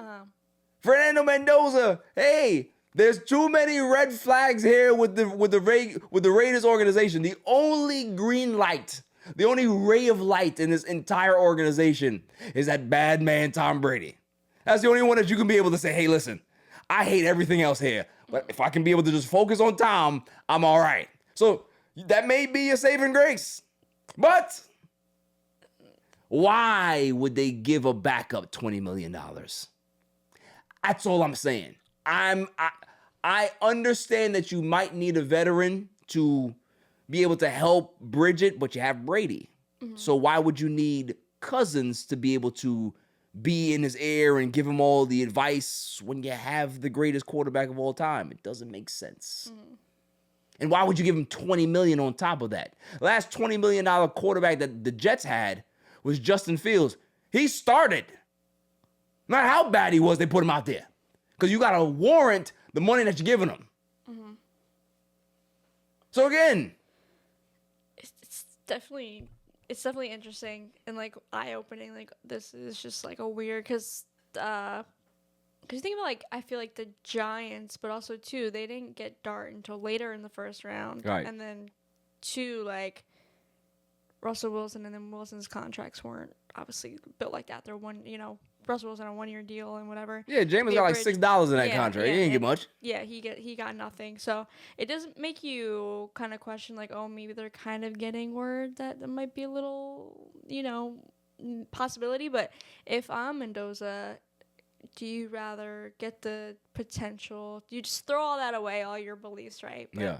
Fernando Mendoza, hey, there's too many red flags here with the Raiders organization. The only green light, the only ray of light in this entire organization is that bad man Tom Brady. That's the only one that you can be able to say, hey, listen, I hate everything else here, but if I can be able to just focus on Tom, I'm all right. So that may be a saving grace. But why would they give a backup $20 million? That's all I'm saying. I understand that you might need a veteran to be able to help bridge it, but you have Brady. So why would you need Cousins to be able to be in his ear and give him all the advice when you have the greatest quarterback of all time? It doesn't make sense. And why would you give him $20 million on top of that? The last $20 million quarterback that the Jets had was Justin Fields. He started. No matter how bad he was, they put him out there. Because you got to warrant the money that you're giving him. So again, it's definitely interesting and like eye-opening. Like this is just like a weird because you think about like I feel like the Giants, but also too they didn't get Dart until later in the first round, right? And then two like Russell Wilson and then Wilson's contracts weren't obviously built like that. They're Russell Wilson on a 1-year deal and whatever. Yeah, Jameis got like $6 in that contract. He didn't get much. Yeah, he got nothing. So it doesn't make you kind of question like, oh, maybe they're kind of getting word that there might be a little, possibility. But if I'm Mendoza, do you rather get the potential? You just throw all that away, all your beliefs, right? But yeah.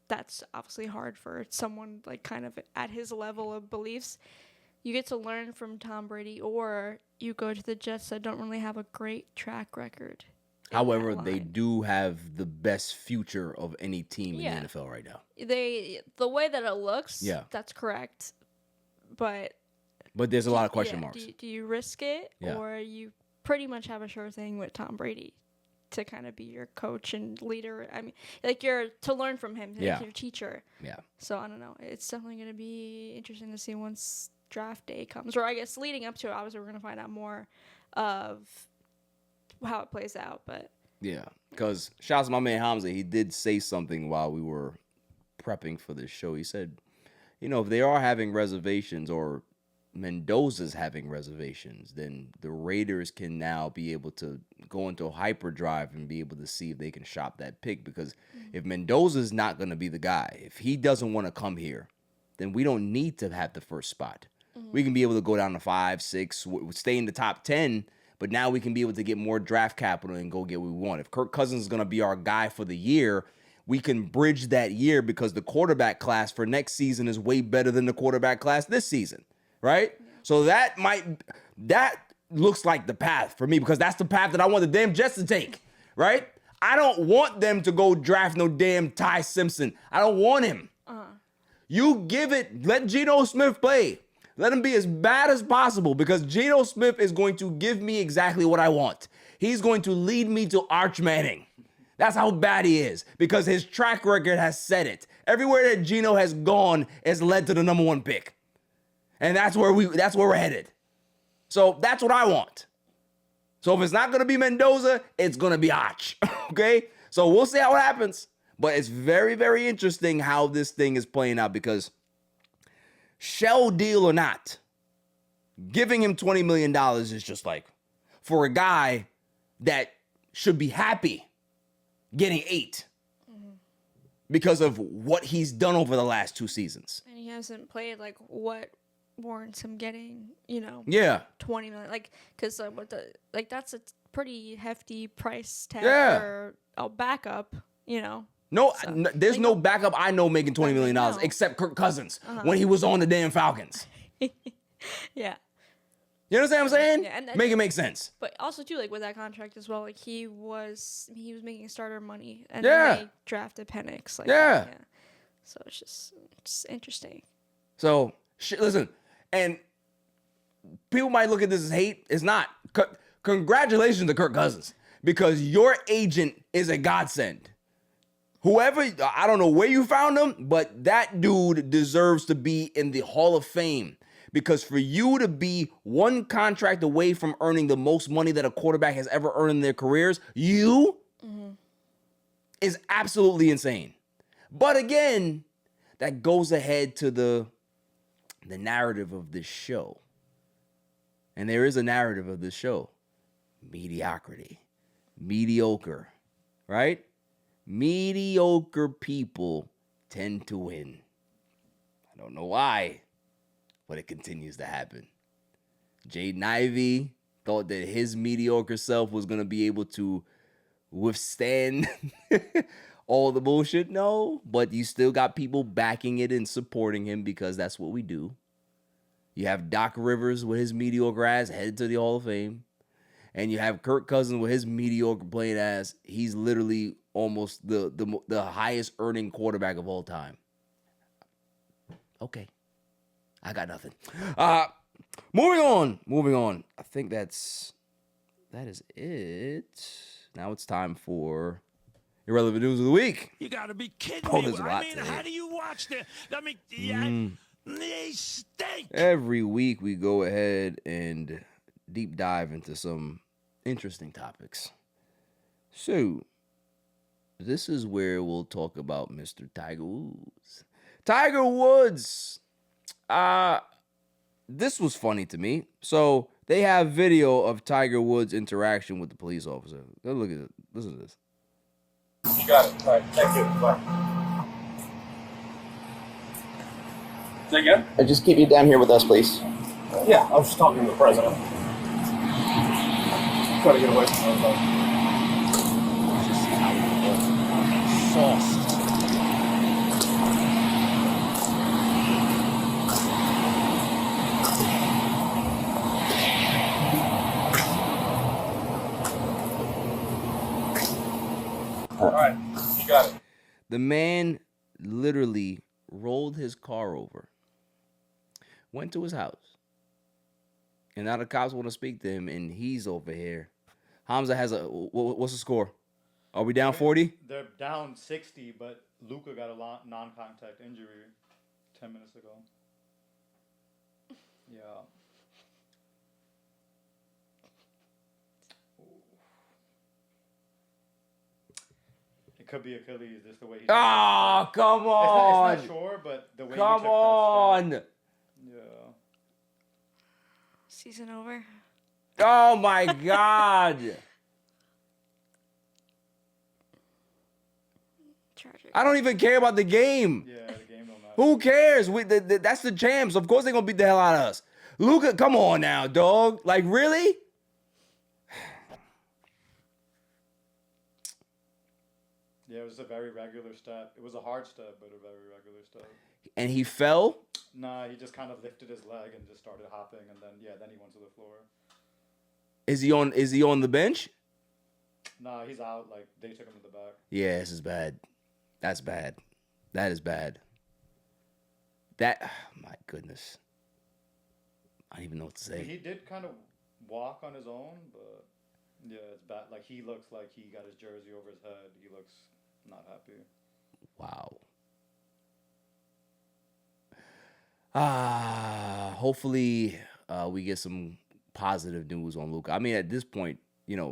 That's obviously hard for someone like kind of at his level of beliefs. You get to learn from Tom Brady, or you go to the Jets that don't really have a great track record. However, they do have the best future of any team in the NFL right now. The way that it looks, that's correct. But there's a lot of question marks. Do you risk it, or you pretty much have a sure thing with Tom Brady to kind of be your coach and leader? I mean, like you're to learn from him, like your teacher. Yeah. So I don't know. It's definitely going to be interesting to see once draft day comes, or I guess leading up to it. Obviously, we're going to find out more of how it plays out. But yeah, because shouts to my man Hamza. He did say something while we were prepping for this show. He said, if they are having reservations or Mendoza's having reservations, then the Raiders can now be able to go into a hyperdrive and be able to see if they can shop that pick. Because if Mendoza's not going to be the guy, if he doesn't want to come here, then we don't need to have the first spot. We can be able to go down to 5, 6, stay in the top 10, but now we can be able to get more draft capital and go get what we want. If Kirk Cousins is going to be our guy for the year, we can bridge that year because the quarterback class for next season is way better than the quarterback class this season, right? So that looks like the path for me because that's the path that I want the damn Jets to take, right? I don't want them to go draft no damn Ty Simpson. I don't want him. You let Geno Smith play. Let him be as bad as possible because Geno Smith is going to give me exactly what I want. He's going to lead me to Arch Manning. That's how bad he is because his track record has said it. Everywhere that Geno has gone has led to the number 1 pick. And that's where we're headed. So that's what I want. So if it's not going to be Mendoza, it's going to be Arch. Okay? So we'll see how it happens. But it's very, very interesting how this thing is playing out because shell deal or not, giving him $20 million is just like, for a guy that should be happy getting 8 because of what he's done over the last 2 seasons. And he hasn't played like what warrants him getting, $20 million. Like, because that's a pretty hefty price tag for a backup, No, So, there's no backup I know making $20 million except Kirk Cousins when he was on the damn Falcons. Yeah. You understand what I'm saying? Yeah, and Make it make sense. But also too, like with that contract as well, like he was making starter money, and Yeah. then they drafted AEP&x. Like, Yeah. So it's interesting. So listen, and people might look at this as hate. It's not. Congratulations to Kirk Cousins because your agent is a godsend. Whoever, I don't know where you found him, but that dude deserves to be in the Hall of Fame. Because for you to be one contract away from earning the most money that a quarterback has ever earned in their careers, is absolutely insane. But again, that goes ahead to the narrative of this show. And there is a narrative of this show. Mediocrity. Mediocre. Right? Mediocre people tend to win. I don't know why, but it continues to happen. Jaden Ivey thought that his mediocre self was going to be able to withstand all the bullshit. No, but you still got people backing it and supporting him because that's what we do. You have Doc Rivers with his mediocre ass headed to the Hall of Fame. And you have Kirk Cousins with his mediocre playing ass. He's literally almost the highest earning quarterback of all time. Okay. I got nothing. Moving on. I think that is it. Now it's time for Irrelevant News of the Week. You got to be kidding Oh, me. there's a lot I mean, today. how do you watch that? I mean, they stink. Every week we go ahead and deep dive into some interesting topics. So, this is where we'll talk about Mr. Tiger Woods. Tiger Woods. This was funny to me. So, they have video of Tiger Woods' interaction with the police officer. Go look at it. Listen to this. You got it. All right. Thank you. Bye. Say again? Just keep you down here with us, please. Yeah, I was just talking to the president. Trying to get away from everybody. Just see how sauced. All right. You got it. The man literally rolled his car over, went to his house, and now the cops want to speak to him, and he's over here. Hamza has what's the score? Are we down 40? They're down 60, but Luka got a non-contact injury 10 minutes ago. Yeah. It could be Achilles, just the way he... Oh, come on. It's not sure, but the way Come he took on. that step. Yeah. Season over. Oh my God. Tragic. I don't even care about the game. Yeah, the game don't matter. Who cares? That's the champs. Of course they're gonna beat the hell out of us. Luka, come on now, dog. Like, really? Yeah, it was a very regular step. It was a hard step, but a very regular step. And he fell? Nah, he just kind of lifted his leg and just started hopping, and then he went to the floor. Is he on the bench? Nah, he's out. Like, they took him to the back. Yeah, this is bad. That's bad. That is bad. My goodness. I don't even know what to say. He did kind of walk on his own, but yeah, it's bad. Like, he looks like he got his jersey over his head. He looks not happy. Wow. Hopefully we get some positive news on Luka. I mean, at this point,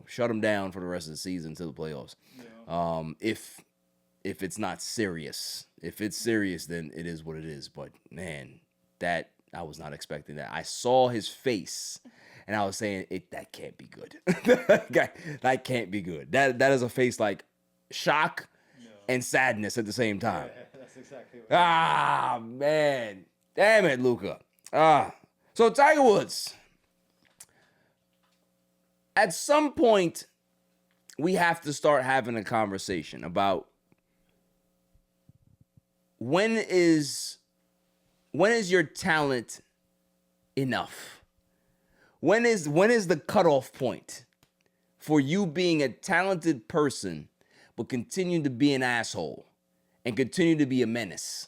shut him down for the rest of the season until the playoffs. Yeah. If it's not serious. If it's serious, then it is what it is. But man, that I was not expecting that. I saw his face and I was saying that can't be good. That can't be good. That is a face like shock and sadness at the same time. Yeah, that's exactly what Man. Damn it, Luka. So Tiger Woods. At some point, we have to start having a conversation about when is your talent enough? When is the cutoff point for you being a talented person but continue to be an asshole and continue to be a menace?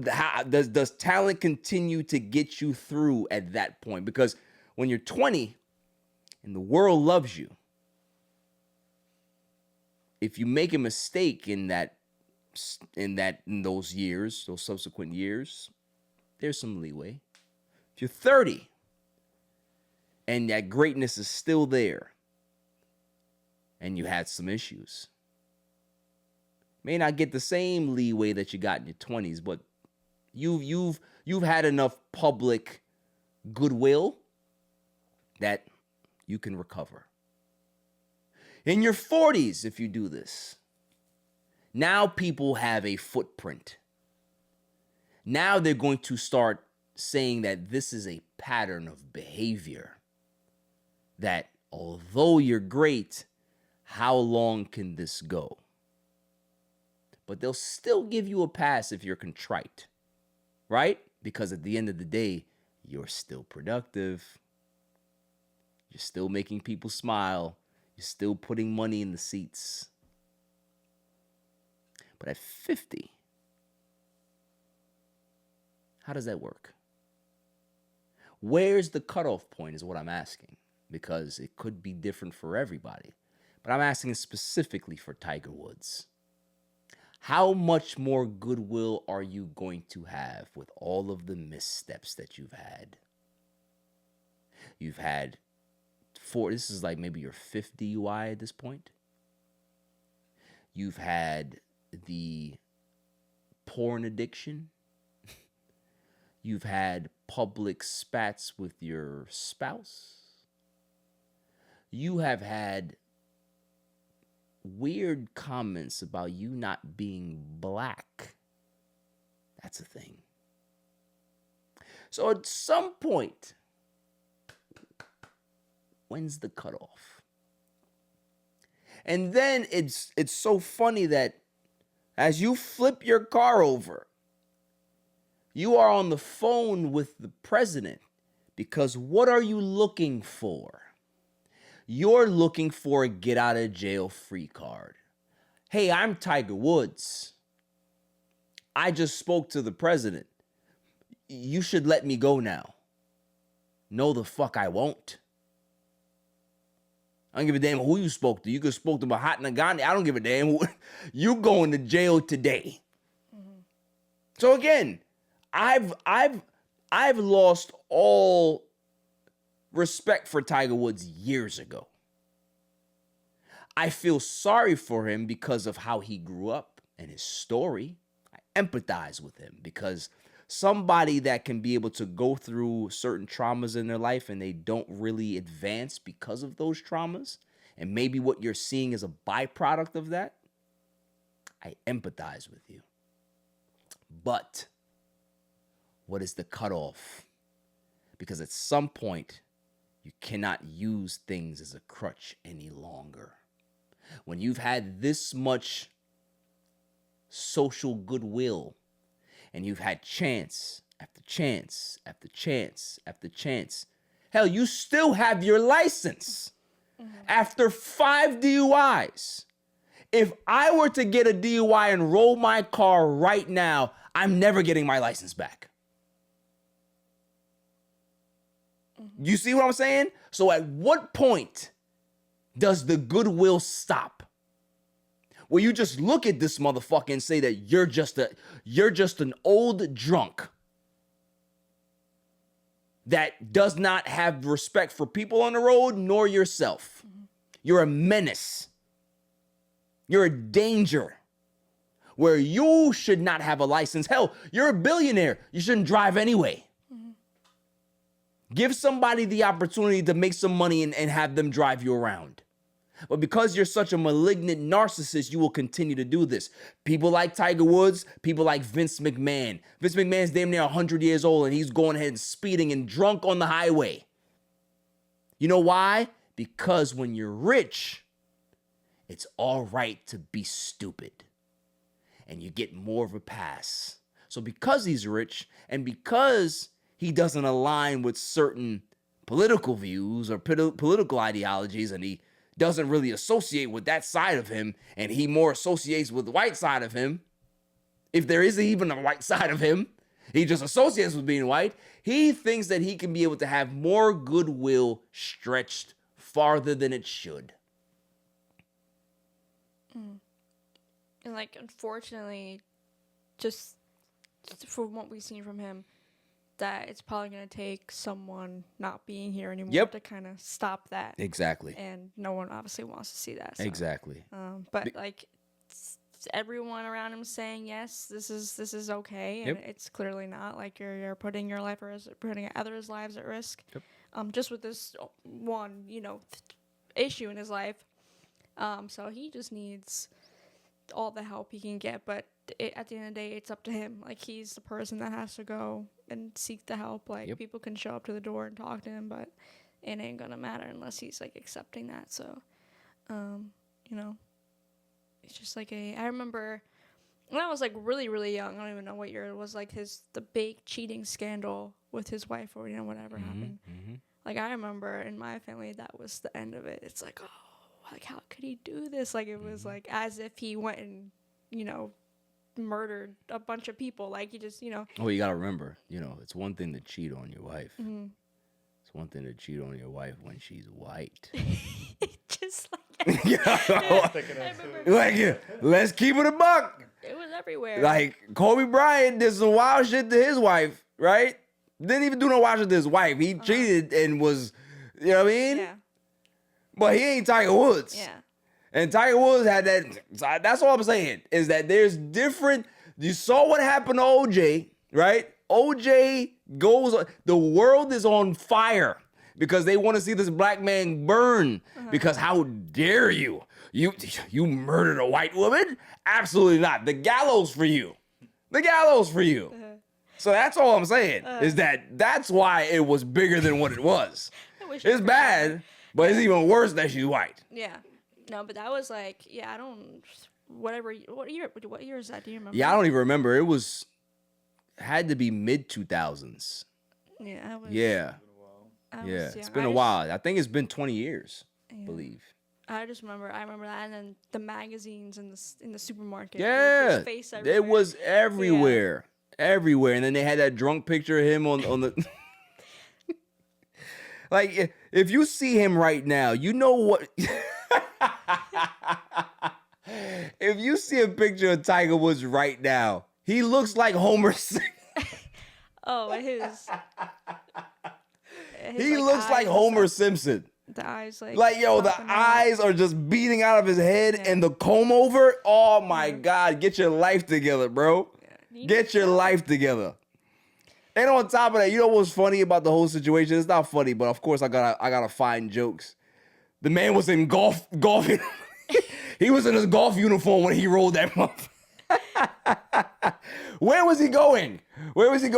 Does talent continue to get you through at that point? Because when you're 20 and the world loves you, if you make a mistake in those years, those subsequent years, there's some leeway. If you're 30 and that greatness is still there and you had some issues, may not get the same leeway that you got in your 20s, but you've had enough public goodwill that you can recover. In your 40s, if you do this, now people have a footprint. Now they're going to start saying that this is a pattern of behavior. That although you're great, how long can this go? But they'll still give you a pass if you're contrite, right? Because at the end of the day, you're still productive. You're still making people smile. You're still putting money in the seats. But at 50, how does that work? Where's the cutoff point is what I'm asking, because it could be different for everybody. But I'm asking specifically for Tiger Woods. How much more goodwill are you going to have with all of the missteps that you've had? You've had this is like maybe your 5th DUI at this point. You've had the porn addiction. You've had public spats with your spouse. You have had weird comments about you not being black. That's a thing. So at some point, when's the cutoff? And then it's so funny that as you flip your car over, you are on the phone with the president, because what are you looking for? You're looking for a get out of jail free card. Hey, I'm Tiger Woods. I just spoke to the president. You should let me go now. No, the fuck I won't. I don't give a damn who you spoke to. You could spoke to Mahatma Gandhi. I don't give a damn. You going to jail today. Mm-hmm. So again, I've lost all respect for Tiger Woods years ago. I feel sorry for him because of how he grew up and his story. I empathize with him because somebody that can be able to go through certain traumas in their life and they don't really advance because of those traumas, and maybe what you're seeing is a byproduct of that, I empathize with you. But what is the cutoff? Because at some point, you cannot use things as a crutch any longer. When you've had this much social goodwill and you've had chance after chance after chance after chance, hell, you still have your license after 5 DUIs. If I were to get a DUI and roll my car right now, I'm never getting my license back. You see what I'm saying? So at what point does the goodwill stop? Where you just look at this motherfucker and say that you're just an old drunk that does not have respect for people on the road nor yourself. You're a menace. You're a danger. Where you should not have a license. Hell, you're a billionaire. You shouldn't drive anyway. Give somebody the opportunity to make some money and have them drive you around. But because you're such a malignant narcissist, you will continue to do this. People like Tiger Woods, people like Vince McMahon. Vince McMahon's damn near 100 years old and he's going ahead and speeding and drunk on the highway. You know why? Because when you're rich, it's all right to be stupid. And you get more of a pass. So because he's rich and because he doesn't align with certain political views or political ideologies, and he doesn't really associate with that side of him, and he more associates with the white side of him, if there is even a white side of him, he just associates with being white, he thinks that he can be able to have more goodwill stretched farther than it should. And, like, unfortunately, just from what we've seen from him, that it's probably going to take someone not being here anymore to kind of stop that. Exactly. And no one obviously wants to see that. So. Exactly. But like everyone around him saying, yes, this is okay. And it's clearly not. Like you're putting your life at risk, putting others' lives at risk. Just with this one, issue in his life. So he just needs all the help he can get. But at the end of the day, it's up to him. Like he's the person that has to go and seek the help. Like people can show up to the door and talk to him, but it ain't gonna matter unless he's like accepting that. So, it's just like I remember when I was like really, really young. I don't even know what year it was. Like the big cheating scandal with his wife, or whatever happened. Like I remember in my family that was the end of it. It's like, oh, like how could he do this? Like it was like as if he went and murdered a bunch of people. Like he just Oh, you gotta remember, it's one thing to cheat on your wife. It's one thing to cheat on your wife when she's white. Just like let's keep it a buck. It was everywhere. Like Kobe Bryant did some wild shit to his wife, right? Didn't even do no wild shit to his wife. He cheated and was, you know what I mean? Yeah. But he ain't Tiger Woods. Yeah. And Tiger Woods had that. That's all I'm saying is that there's different. You saw what happened to OJ, right? OJ goes. The world is on fire because they want to see this black man burn. Because how dare you? You murdered a white woman? Absolutely not. The gallows for you. The gallows for you. So that's all I'm saying is that's why it was bigger than what it was. It's bad, but it's even worse that she's white. Yeah. No, but that was like, I don't, what year is that? Do you remember? Yeah, I don't even remember. It had to be mid 2000s. Yeah. Yeah. It's been a while. I think it's been 20 years, I believe. I remember that, and then the magazines in the supermarket. Yeah, his face everywhere. It was everywhere, everywhere. And then they had that drunk picture of him on the. Like, if you see him right now, you know what. If you see a picture of Tiger Woods right now, he looks like Homer Simpson. He looks like Homer Simpson. The eyes, the eyes are just beating out of his head, and the comb over. Oh my God, get your life together, bro. Get your life together. And on top of that, you know what's funny about the whole situation? It's not funny, but of course I gotta find jokes. The man was in golf. He was in his golf uniform when he rolled that muff. Where was he going? Was he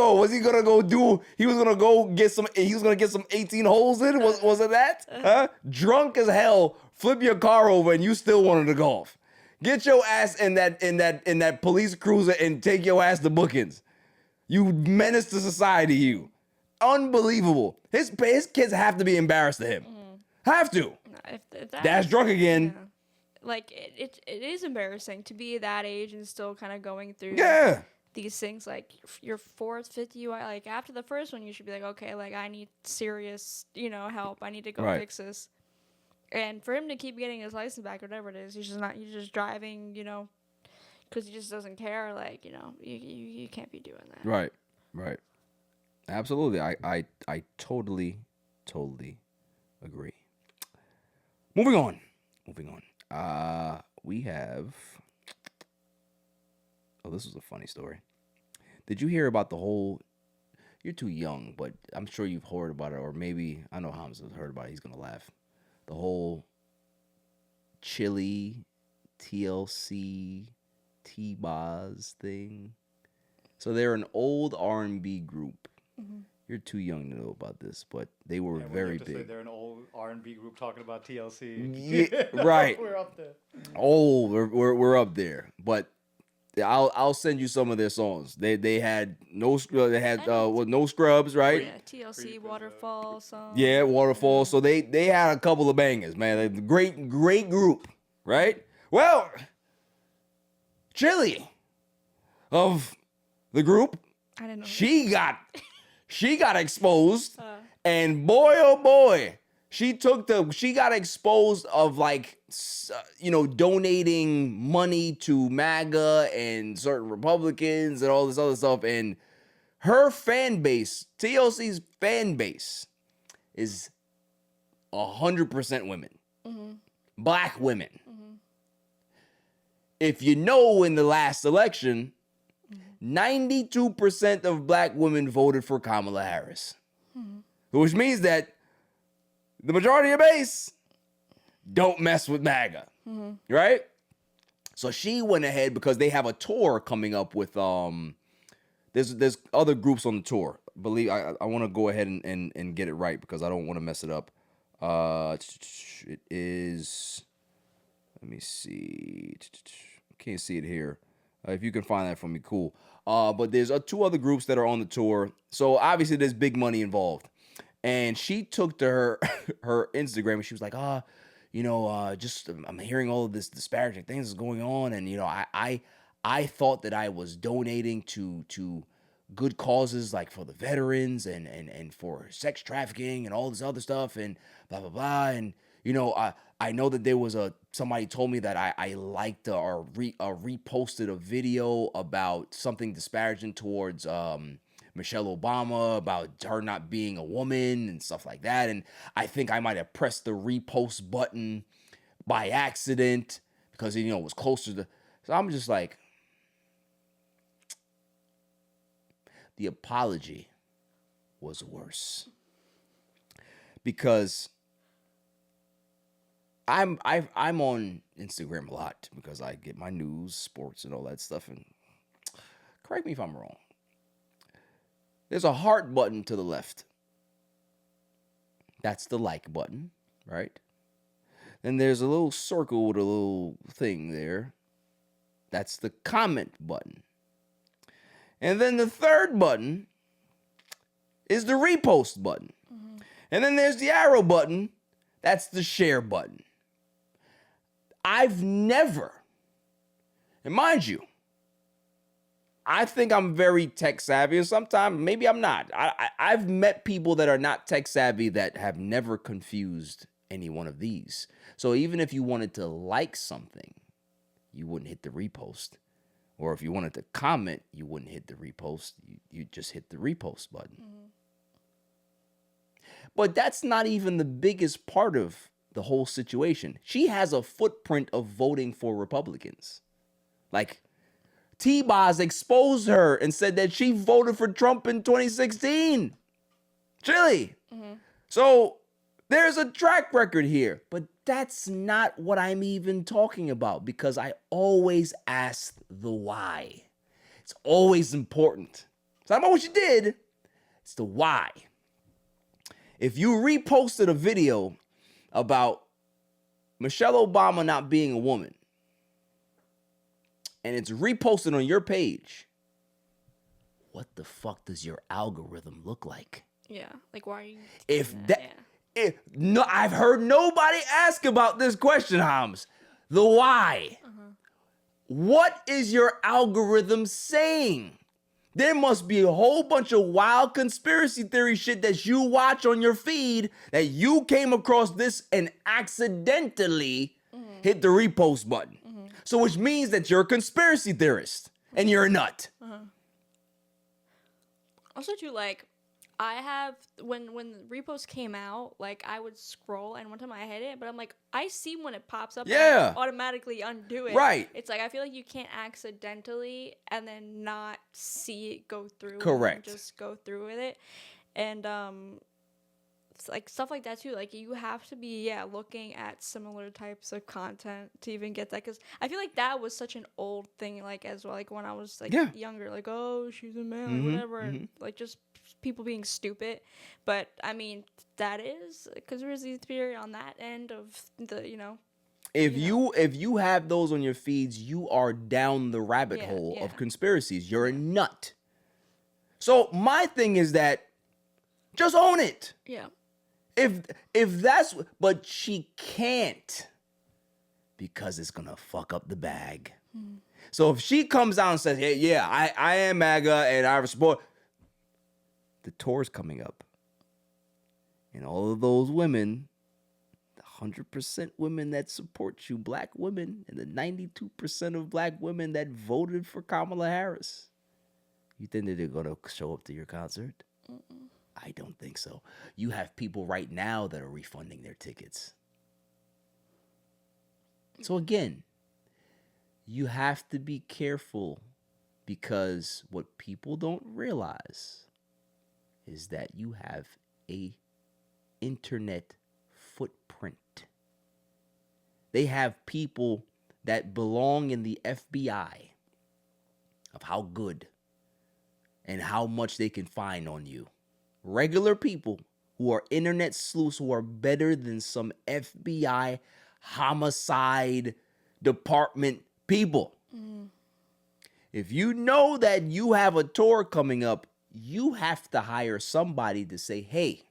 gonna go do? He was gonna go get some. He was gonna get some 18 holes in. Was it that? Huh? Drunk as hell, flip your car over, and you still wanted to golf. Get your ass in that police cruiser and take your ass to bookings. You menace to society. You, unbelievable. His kids have to be embarrassed of him. Have to. If Dad's drunk again. Yeah. Like it is embarrassing to be that age and still kind of going through these things. Like your fourth, fifth UI, like after the first one, you should be like, okay, like I need serious, help. I need to go fix this. And for him to keep getting his license back, whatever it is, he's just driving, because he just doesn't care. Like, you can't be doing that. Right. Absolutely. I totally agree. Moving on. We have. Oh, this was a funny story. Did you hear about the whole? You're too young, but I'm sure you've heard about it, or maybe I know Hamza's heard about it. He's gonna laugh. The whole Chili, TLC, T-Boz thing. So they're an old R&B group. Mm-hmm. You're too young to know about this, but they were very big. Say they're an old R&B group talking about TLC. Yeah, right. We're up there. Oh, we're up there. But I'll send you some of their songs. They had no scrubs, right? Yeah, TLC Waterfall song. Yeah, Waterfall. So they had a couple of bangers, man. Great group, right? Well, Chili of the group, I didn't know she got exposed, and boy, oh boy, she got exposed of donating money to MAGA and certain Republicans and all this other stuff. And her fan base, TLC's fan base, is 100% women, black women. If you know, in the last election, 92% of black women voted for Kamala Harris, which means that the majority of base don't mess with MAGA, right? So she went ahead because they have a tour coming up with there's other groups on the tour. I want to go ahead and get it right because I don't want to mess it up. It is, let me see. Can't see it here. If you can find that for me, cool. But there's two other groups that are on the tour. So obviously there's big money involved. And she took to her Instagram and she was like, just I'm hearing all of this disparaging things is going on. And, I thought that I was donating to good causes like for the veterans and for sex trafficking and all this other stuff and blah, blah, blah. And, I know that there was somebody told me that I liked or reposted a video about something disparaging towards Michelle Obama, about her not being a woman and stuff like that. And I think I might have pressed the repost button by accident because, it was closer to. So I'm just like, the apology was worse because I'm on Instagram a lot because I get my news, sports, and all that stuff. And correct me if I'm wrong. There's a heart button to the left. That's the like button, right? Then there's a little circle with a little thing there. That's the comment button. And then the third button is the repost button. And then there's the arrow button. That's the share button. I've never, and mind you, I think I'm very tech savvy, and sometimes maybe I'm not. I've met people that are not tech savvy that have never confused any one of these. So even if you wanted to like something, you wouldn't hit the repost. Or if you wanted to comment, you wouldn't hit the repost. You just hit the repost button. But that's not even the biggest part of the whole situation. She has a footprint of voting for Republicans. Like, T-Boz exposed her and said that she voted for Trump in 2016. Chili. So there's a track record here, but that's not what I'm even talking about because I always ask the why. It's always important. It's not about what you did, it's the why. If you reposted a video about Michelle Obama not being a woman, and it's reposted on your page, what the fuck does your algorithm look like? Yeah, like why are you? No, I've heard nobody ask about this question, Hams. The why. What is your algorithm saying? There must be a whole bunch of wild conspiracy theory shit that you watch on your feed that you came across this and accidentally hit the repost button. So which means that you're a conspiracy theorist and you're a nut. Also, too, like, I have, when the repost came out, like, I would scroll, and one time I hit it, but I'm like, I see when it pops up, Yeah. and I automatically undo it. Right. It's like, I feel like you can't accidentally and then not see it go through. Correct. And just go through with it. And, it's like, stuff like that, too. Like, you have to be, looking at similar types of content to even get that, because I feel like that was such an old thing, like, as well, like, when I was, like, younger, like, oh, she's a man, or whatever, and, like, just people being stupid. But I mean, that is conspiracy theory on that end of the, If you have those on your feeds, you are down the rabbit hole of conspiracies. You're a nut. So my thing is that just own it. Yeah. If that's, but she can't because it's gonna fuck up the bag. So if she comes out and says, hey, I am MAGA and I support, the tour's coming up. And all of those women, the 100% women that support you, black women, and the 92% of black women that voted for Kamala Harris, you think that they're going to show up to your concert? I don't think so. You have people right now that are refunding their tickets. So again, you have to be careful because what people don't realize is that you have a internet footprint. They have people that belong in the FBI of how good and how much they can find on you. Regular people who are internet sleuths who are better than some FBI homicide department people. If you know that you have a tour coming up, you have to hire somebody to say, hey,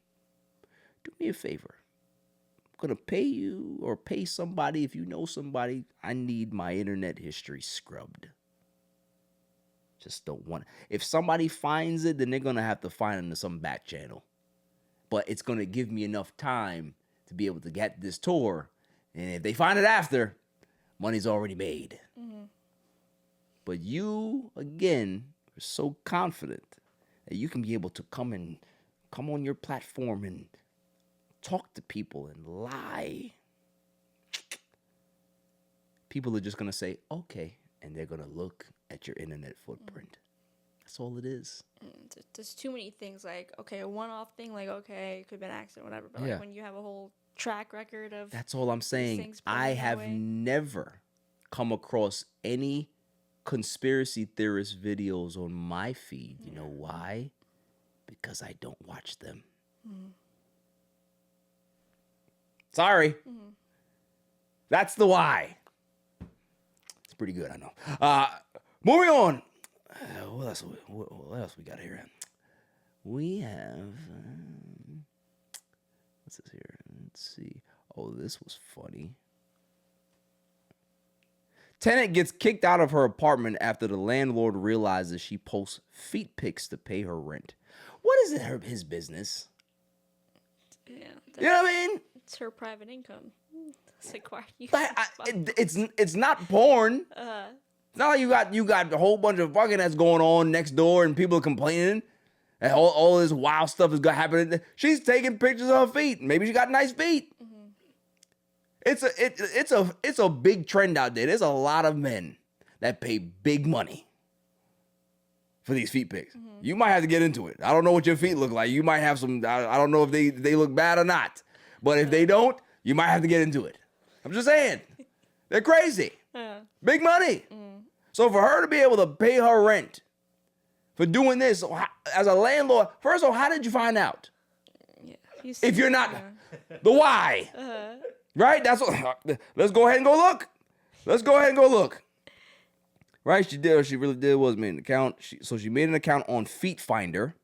do me a favor. I'm going to pay you or pay somebody. If you know somebody, I need my internet history scrubbed. Just don't want. If somebody finds it, then they're going to have to find it in some back channel. But it's going to give me enough time to be able to get this tour. And if they find it after, money's already made. But you, again, are so confident that you can be able to come on your platform and talk to people and lie. People are just going to say, okay, and they're going to look at your internet footprint. That's all it is. There's too many things, like, okay, a one-off thing, like, okay, it could have been an accident, whatever, but like when you have a whole track record of... That's all I'm saying. I have never come across any conspiracy theorist videos on my feed. You know why? Because I don't watch them. Sorry. That's the why. It's pretty good, I know. Moving on. What else we got here? We have... what's this here? Let's see. Oh, this was funny. Tenant gets kicked out of her apartment after the landlord realizes she posts feet pics to pay her rent. What is it, his business? Yeah. You know what I mean? It's her private income. It's like, why are you... It's not porn. It's not like you got a whole bunch of fucking that's going on next door and people are complaining. And all this wild stuff is happening. She's taking pictures of her feet. Maybe she got nice feet. It's a big trend out there. There's a lot of men that pay big money for these feet pics. You might have to get into it. I don't know what your feet look like. You might have some, I don't know if they look bad or not. But if they don't, you might have to get into it. I'm just saying. They're crazy. Big money. So for her to be able to pay her rent for doing this as a landlord, first of all, how did you find out? If you're not, the why. Right? That's what, let's go ahead and go look. Right? She did what she really did was made an account. She made an account on Feet Finder,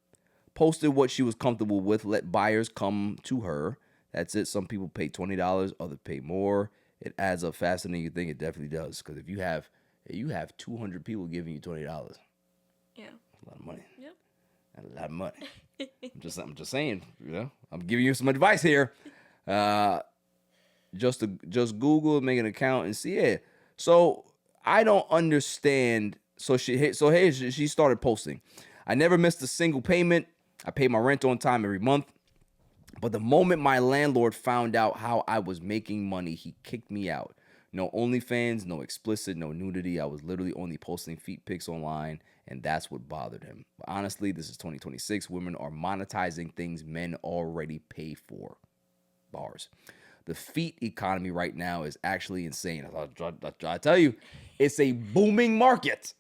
posted what she was comfortable with, let buyers come to her. That's it. Some people pay $20, others pay more. It adds up faster than you think. It definitely does. Because if you have 200 people giving you $20, yeah, that's a lot of money. Yep. That's a lot of money. I'm just saying, I'm giving you some advice here. Just Google, make an account, and see it. So I don't understand. So she started posting. I never missed a single payment. I pay my rent on time every month. But the moment my landlord found out how I was making money, he kicked me out. No OnlyFans, no explicit, no nudity. I was literally only posting feet pics online, and that's what bothered him. But honestly, this is 2026. Women are monetizing things men already pay for. Bars. The feet economy right now is actually insane. I tell you, it's a booming market.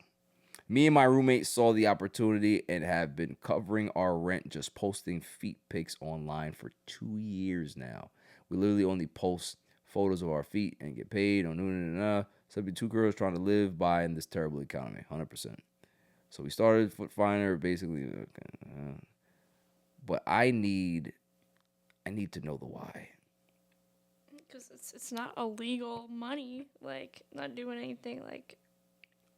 Me and my roommate saw the opportunity and have been covering our rent just posting feet pics online for 2 years now. We literally only post photos of our feet and get paid on So be two girls trying to live by in this terrible economy, 100%. So we started Foot Finder, basically. But I need to know the why. Because it's not illegal money. Like, not doing anything like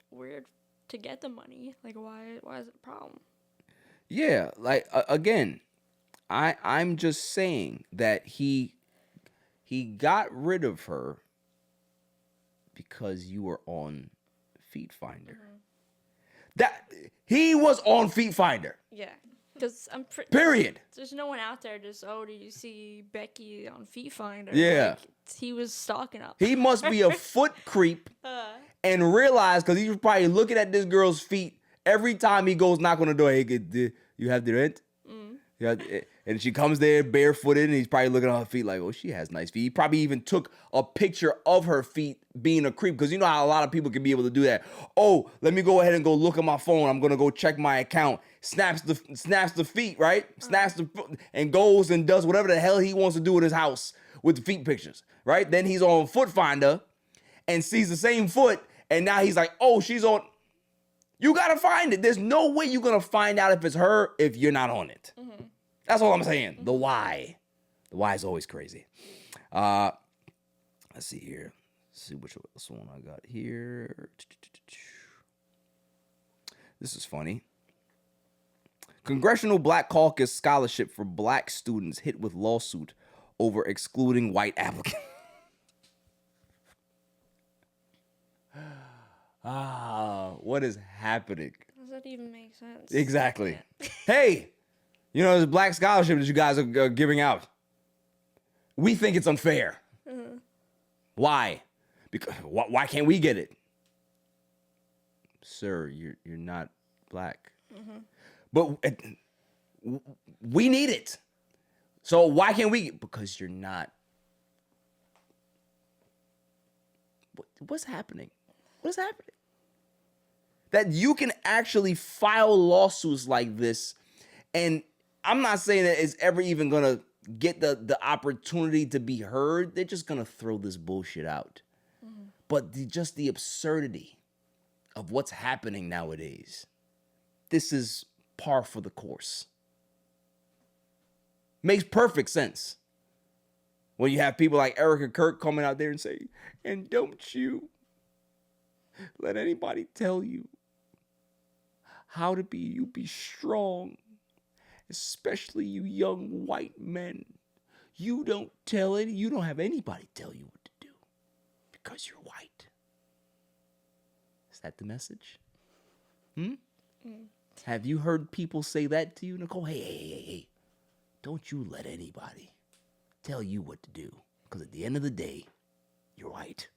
weird to get the money. Like, why is it a problem? Yeah, like again, I'm just saying that he got rid of her because you were on Feet Finder. That he was on Feet Finder. Yeah, because I'm period. There's no one out there just, oh, did you see Becky on Feet Finder? Yeah, like, he was stalking up. He must be a foot creep and realize, because he was probably looking at this girl's feet every time he goes knock on the door. Hey, you have the rent? And she comes there barefooted, and he's probably looking at her feet like, oh, she has nice feet. He probably even took a picture of her feet being a creep, because you know how a lot of people can be able to do that. Oh, let me go ahead and go look at my phone. I'm gonna go check my account. Snaps the feet, right? Snaps the and goes and does whatever the hell he wants to do in his house with the feet pictures, right? Then he's on Foot Finder and sees the same foot, and now he's like, oh, she's on. You gotta find it. There's no way you're gonna find out if it's her if you're not on it. That's all I'm saying. The why. The why is always crazy. Let's see here. Let's see which one I got here. This is funny. Congressional Black Caucus scholarship for black students hit with lawsuit over excluding white applicants. What is happening? Does that even make sense? Exactly. Hey, you know, there's a black scholarship that you guys are giving out. We think it's unfair. Why? Because why can't we get it? Sir, you're not black. But we need it. So why can't we? Because you're not. What's happening? What's happening? That you can actually file lawsuits like this, and I'm not saying that it's ever even gonna get the opportunity to be heard. They're just gonna throw this bullshit out. But just the absurdity of what's happening nowadays. This is par for the course. Makes perfect sense. When you have people like Eric and Kirk coming out there and say, and don't you let anybody tell you how to be. You be strong, especially you young white men. You don't have anybody tell you what to do because you're white. Is that the message? Have you heard people say that to you, Nicole? Hey, don't you let anybody tell you what to do, because at the end of the day, you're white.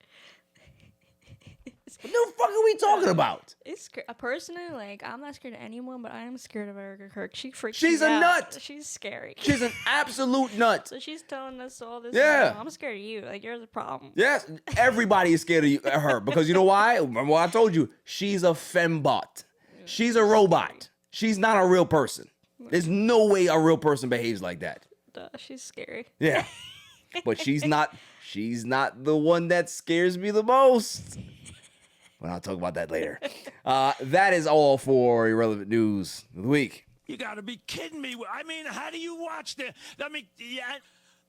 What the fuck are we talking about? It's personally, like, I'm not scared of anyone, but I am scared of Erica Kirk. She freaks She's me a out. nut. She's scary. She's an absolute nut. So she's telling us all this. Yeah. I'm scared of you. Like, you're the problem. Yes, everybody is scared of her because you know why? Remember what I told you? She's a fembot. She's a robot. She's not a real person. There's no way a real person behaves like that. She's scary. Yeah. But she's not the one that scares me the most. But I'll talk about that later. That is all for irrelevant news of the week. You gotta be kidding me. I mean, how do you watch the? I mean, yeah,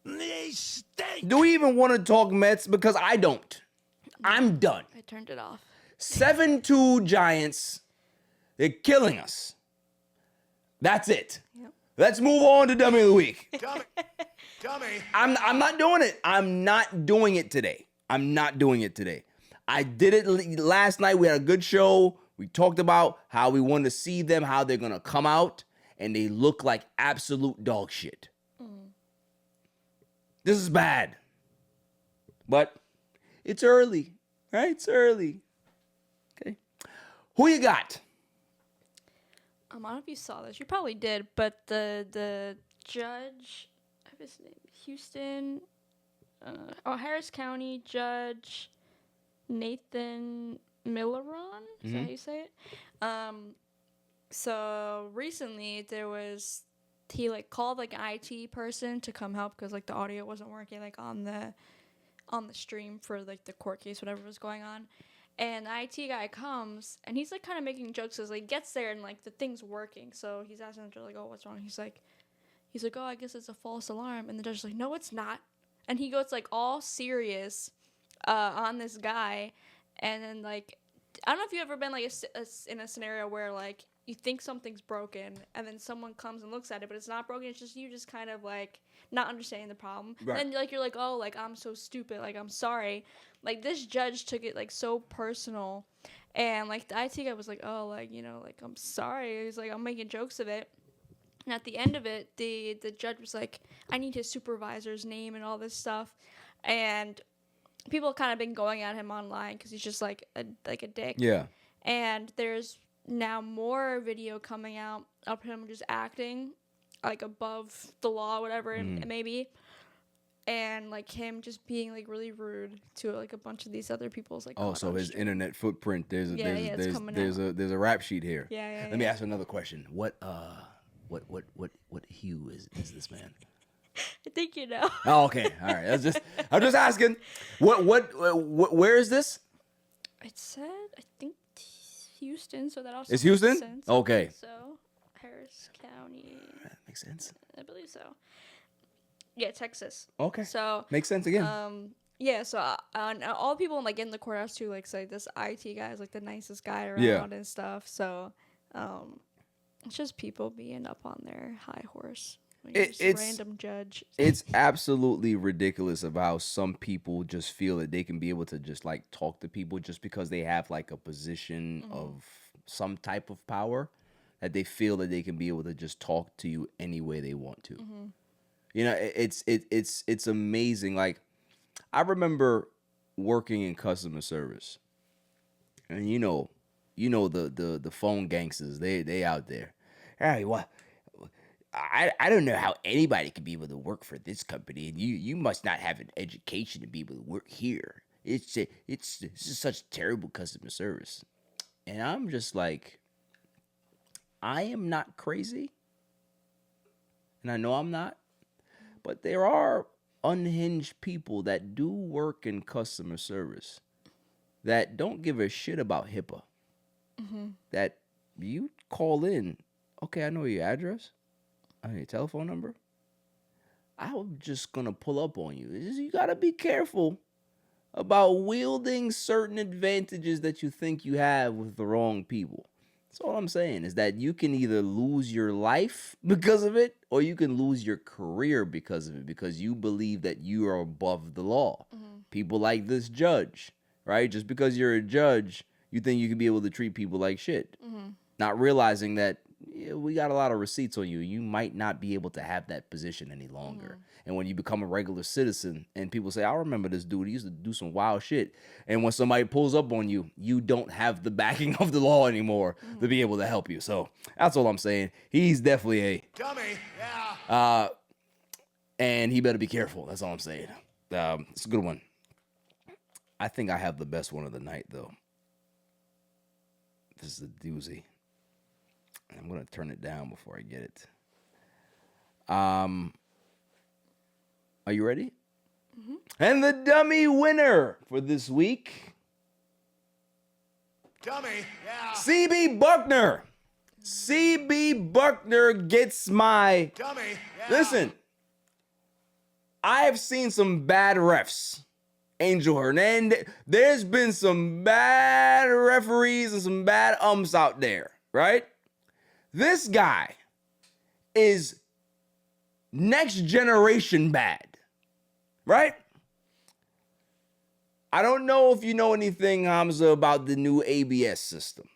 they stink. Do we even want to talk Mets? Because I don't. I'm done. I turned it off. 7-2 Giants. They're killing us. That's it. Yep. Let's move on to Dummy of the Week. Dummy. I'm not doing it. I'm not doing it today. I did it last night. We had a good show. We talked about how we want to see them, how they're going to come out, and they look like absolute dog shit. This is bad. But it's early, right? It's early. Okay. Who you got? I don't know if you saw this. You probably did, but the judge, I have his name, Houston, Harris County Judge Nathan Milleron. Is that how you say it? So recently he like called like an IT person to come help because like the audio wasn't working like on the stream for like the court case, whatever was going on. And the IT guy comes, and he's, like, kind of making jokes as, like, gets there, and, like, the thing's working. So he's asking the judge, like, oh, what's wrong? He's like, oh, I guess it's a false alarm. And the judge's like, no, it's not. And he goes, like, all serious on this guy. And then, like, I don't know if you've ever been, like, in a scenario where, like, you think something's broken, and then someone comes and looks at it, but it's not broken. It's just you just kind of, like, not understanding the problem. Right. And then, like, you're like, oh, like, I'm so stupid. Like, I'm sorry. Like, this judge took it, like, so personal. And, like, the IT guy was like, oh, like, you know, like, I'm sorry. He's like, I'm making jokes of it. And at the end of it, the judge was like, I need his supervisor's name and all this stuff. And people kind of been going at him online because he's just, like a dick. Yeah. And there's now more video coming out of him just acting, like, above the law, whatever it may be. And, like, him just being, like, really rude to, like, a bunch of these other people's, like, so his internet footprint, there's a rap sheet here. Yeah. Let me ask you another question. What hue is this man? I think you know. Oh, okay. All right. I'm just asking. Where is this? It said, I think, Houston, so that also It's Houston? makes sense. Okay. So, Harris County. That makes sense. I believe so. Yeah, Texas. Okay. So makes sense again. Yeah. So all people like in the courthouse too, like say this IT guy is like the nicest guy around and stuff. So, it's just people being up on their high horse. Like it's random judge. It's absolutely ridiculous of how some people just feel that they can be able to just like talk to people just because they have like a position of some type of power, that they feel that they can be able to just talk to you any way they want to. You know, it's amazing. Like, I remember working in customer service, and you know the phone gangsters. They out there. Hey, what? I don't know how anybody could be able to work for this company, and you must not have an education to be able to work here. It's just such terrible customer service, and I'm just like, I am not crazy, and I know I'm not. But there are unhinged people that do work in customer service that don't give a shit about HIPAA. That you call in, okay, I know your address, I know your telephone number. I'm just going to pull up on you. You got to be careful about wielding certain advantages that you think you have with the wrong people. That's all I'm saying, is that you can either lose your life because of it, or you can lose your career because of it, because you believe that you are above the law. People like this judge, right? Just because you're a judge, you think you can be able to treat people like shit. Not realizing that yeah, we got a lot of receipts on you. You might not be able to have that position any longer. And when you become a regular citizen and people say, I remember this dude, he used to do some wild shit. And when somebody pulls up on you, you don't have the backing of the law anymore to be able to help you. So that's all I'm saying. He's definitely a dummy. Yeah. And he better be careful. That's all I'm saying. It's a good one. I think I have the best one of the night, though. This is a doozy. I'm going to turn it down before I get it. Are you ready? Mm-hmm. And the dummy winner for this week. Dummy, yeah. CB Buckner. CB Buckner gets my... Dummy, yeah. Listen, I have seen some bad refs. Angel Hernandez. There's been some bad referees and some bad umps out there, right? This guy is next generation bad, right? I don't know if you know anything, Hamza, about the new ABS system.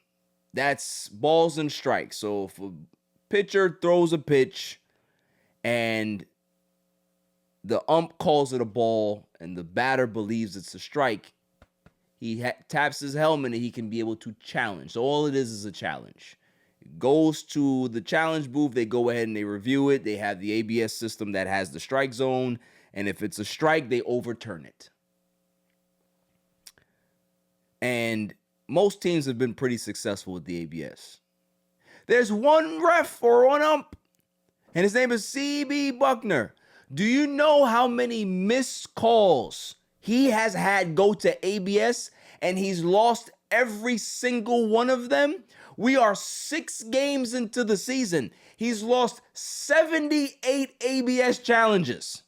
That's balls and strikes. So if a pitcher throws a pitch and the ump calls it a ball and the batter believes it's a strike, he taps his helmet and he can be able to challenge. So all it is a challenge. It goes to the challenge booth. They go ahead and they review it. They have the ABS system that has the strike zone. And if it's a strike, they overturn it. And most teams have been pretty successful with the ABS. There's one ref or one ump, and his name is CB Buckner. Do you know how many missed calls he has had go to ABS, and he's lost every single one of them? We are 6 games into the season. He's lost 78 ABS challenges.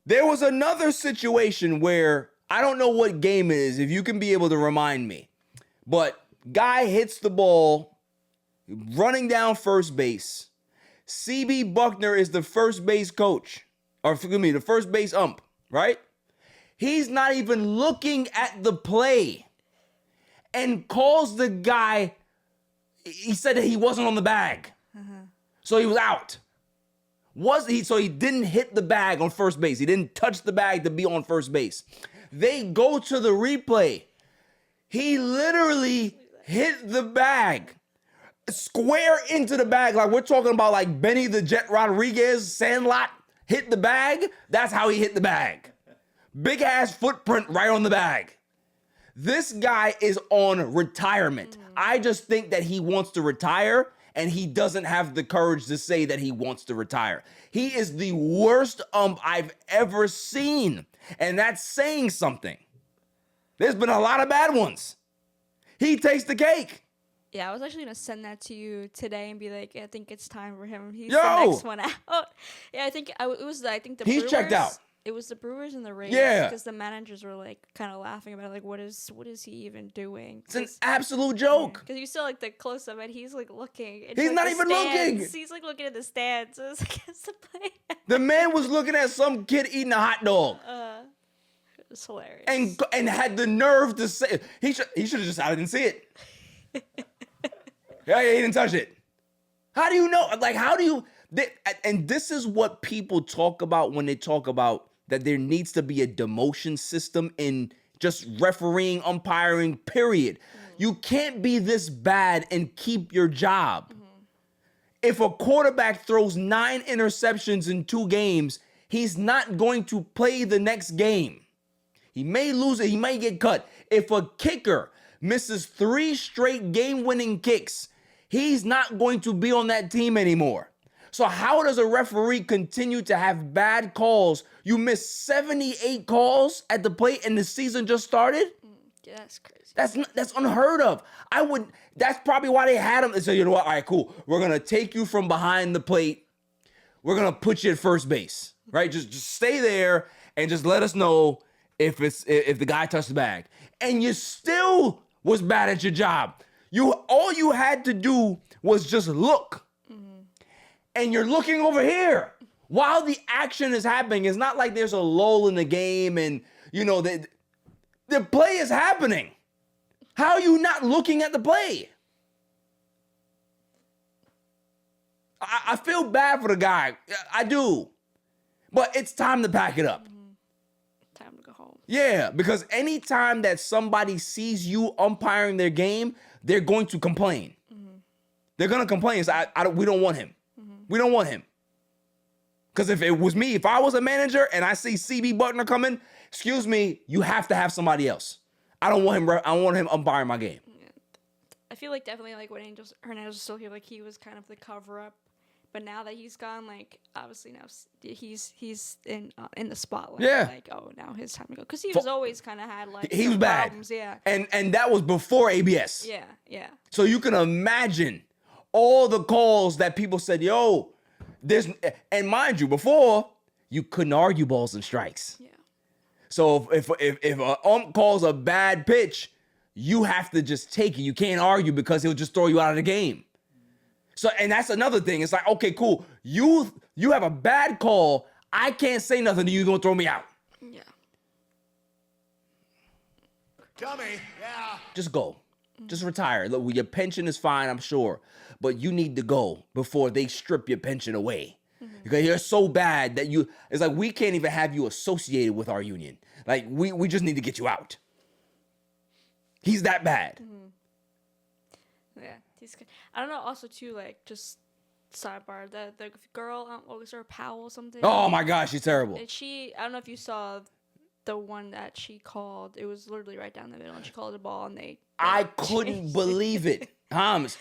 There was another situation where, I don't know what game it is, if you can be able to remind me, but guy hits the ball, running down first base. CB Buckner is the first base coach, or forgive me, the first base ump, right? He's not even looking at the play and calls the guy, he said that he wasn't on the bag. So he was out. So he didn't hit the bag on first base. He didn't touch the bag to be on first base. They go to the replay. He literally hit the bag square into the bag. Like we're talking about like Benny the Jet Rodriguez, Sandlot hit the bag. That's how he hit the bag. Big ass footprint right on the bag. This guy is on retirement. I just think that he wants to retire and he doesn't have the courage to say that he wants to retire. He is the worst ump I've ever seen. And that's saying something. There's been a lot of bad ones. He takes the cake. Yeah, I was actually going to send that to you today and be like, I think it's time for him. He's the next one out. Yeah, I think the He's Brewers. Checked out. It was the Brewers and the Rays. Yeah. Because the managers were like kind of laughing about it, like, what is he even doing? It's an absolute joke. Because you saw like the close up and he's like looking. He's not even looking. He's like looking at the stands. So it's against the play. The man was looking at some kid eating a hot dog. It was hilarious. And had the nerve to say he should have just I didn't see it. Yeah, he didn't touch it. How do you know? Like, how do you? And this is what people talk about when they talk about that there needs to be a demotion system in just refereeing, umpiring, period. You can't be this bad and keep your job. If a quarterback throws 9 interceptions in 2 games, he's not going to play the next game. He may lose it. He may get cut. If a kicker misses 3 straight game-winning kicks, he's not going to be on that team anymore. So how does a referee continue to have bad calls? You missed 78 calls at the plate and the season just started? Yeah, that's crazy. That's unheard of. That's probably why they had him. They said, you know what? All right, cool. We're going to take you from behind the plate. We're going to put you at first base, right? Just stay there and just let us know if the guy touched the bag. And you still was bad at your job. All you had to do was just look. And you're looking over here while the action is happening. It's not like there's a lull in the game and, the play is happening. How are you not looking at the play? I feel bad for the guy. I do. But it's time to pack it up. Time to go home. Yeah, because anytime that somebody sees you umpiring their game, they're going to complain. They're going to complain. It's, we don't want him. We don't want him. Because if it was me, if I was a manager and I see CB Butler coming, excuse me, you have to have somebody else. I don't want him. I don't want him umpiring my game. Yeah. I feel like definitely like when Hernandez was still here, like he was kind of the cover up. But now that he's gone, like obviously now he's in the spotlight. Yeah. Like now his time to go, because he was always kind of had like he was bad. problems. Yeah. And that was before ABS. Yeah. Yeah. So you can imagine all the calls that people said, yo, and mind you, before you couldn't argue balls and strikes. Yeah. So if an ump calls a bad pitch, you have to just take it. You can't argue because he'll just throw you out of the game. So, and that's another thing. It's like, okay, cool. You have a bad call. I can't say nothing to you. You're going to throw me out. Yeah. Dummy. Yeah. Just go. Just retire. Look, your pension is fine, I'm sure. But you need to go before they strip your pension away. Because you're so bad that it's like we can't even have you associated with our union. Like, we just need to get you out. He's that bad. Yeah. He's good. I don't know. Also, too, like just sidebar, the girl, what was her, Powell or something? Oh my gosh, she's terrible. And I don't know if you saw the one that she called. It was literally right down the middle, and she called the ball, and I couldn't believe it. Hams,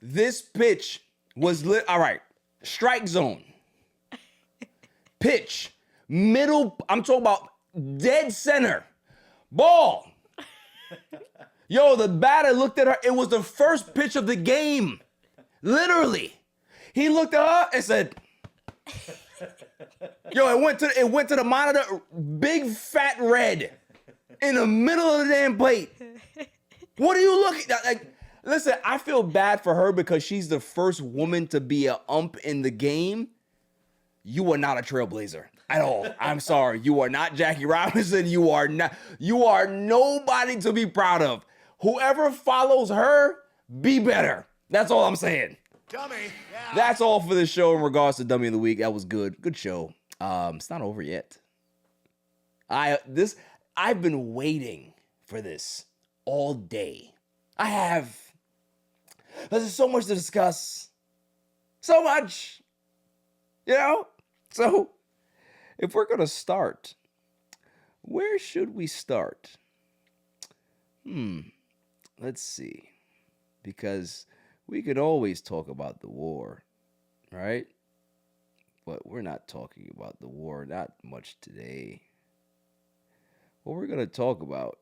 this pitch was all right. Strike zone. Pitch. Middle. I'm talking about dead center. Ball. Yo, the batter looked at her. It was the first pitch of the game. Literally. He looked at her and said, yo, it went to the monitor, big fat red in the middle of the damn plate. What are you looking at? Like, listen, I feel bad for her because she's the first woman to be a ump in the game. You are not a trailblazer at all. I'm sorry. You are not Jackie Robinson. You are nobody to be proud of. Whoever follows her, be better. That's all I'm saying. Dummy. Yeah. That's all for this show in regards to Dummy of the Week. That was good. Good show. It's not over yet. I've been waiting for this all day. I have. There's so much to discuss. So much. You know? So, if we're going to start, where should we start? Let's see. Because we could always talk about the war, right? But we're not talking about the war, not much today. What we're going to talk about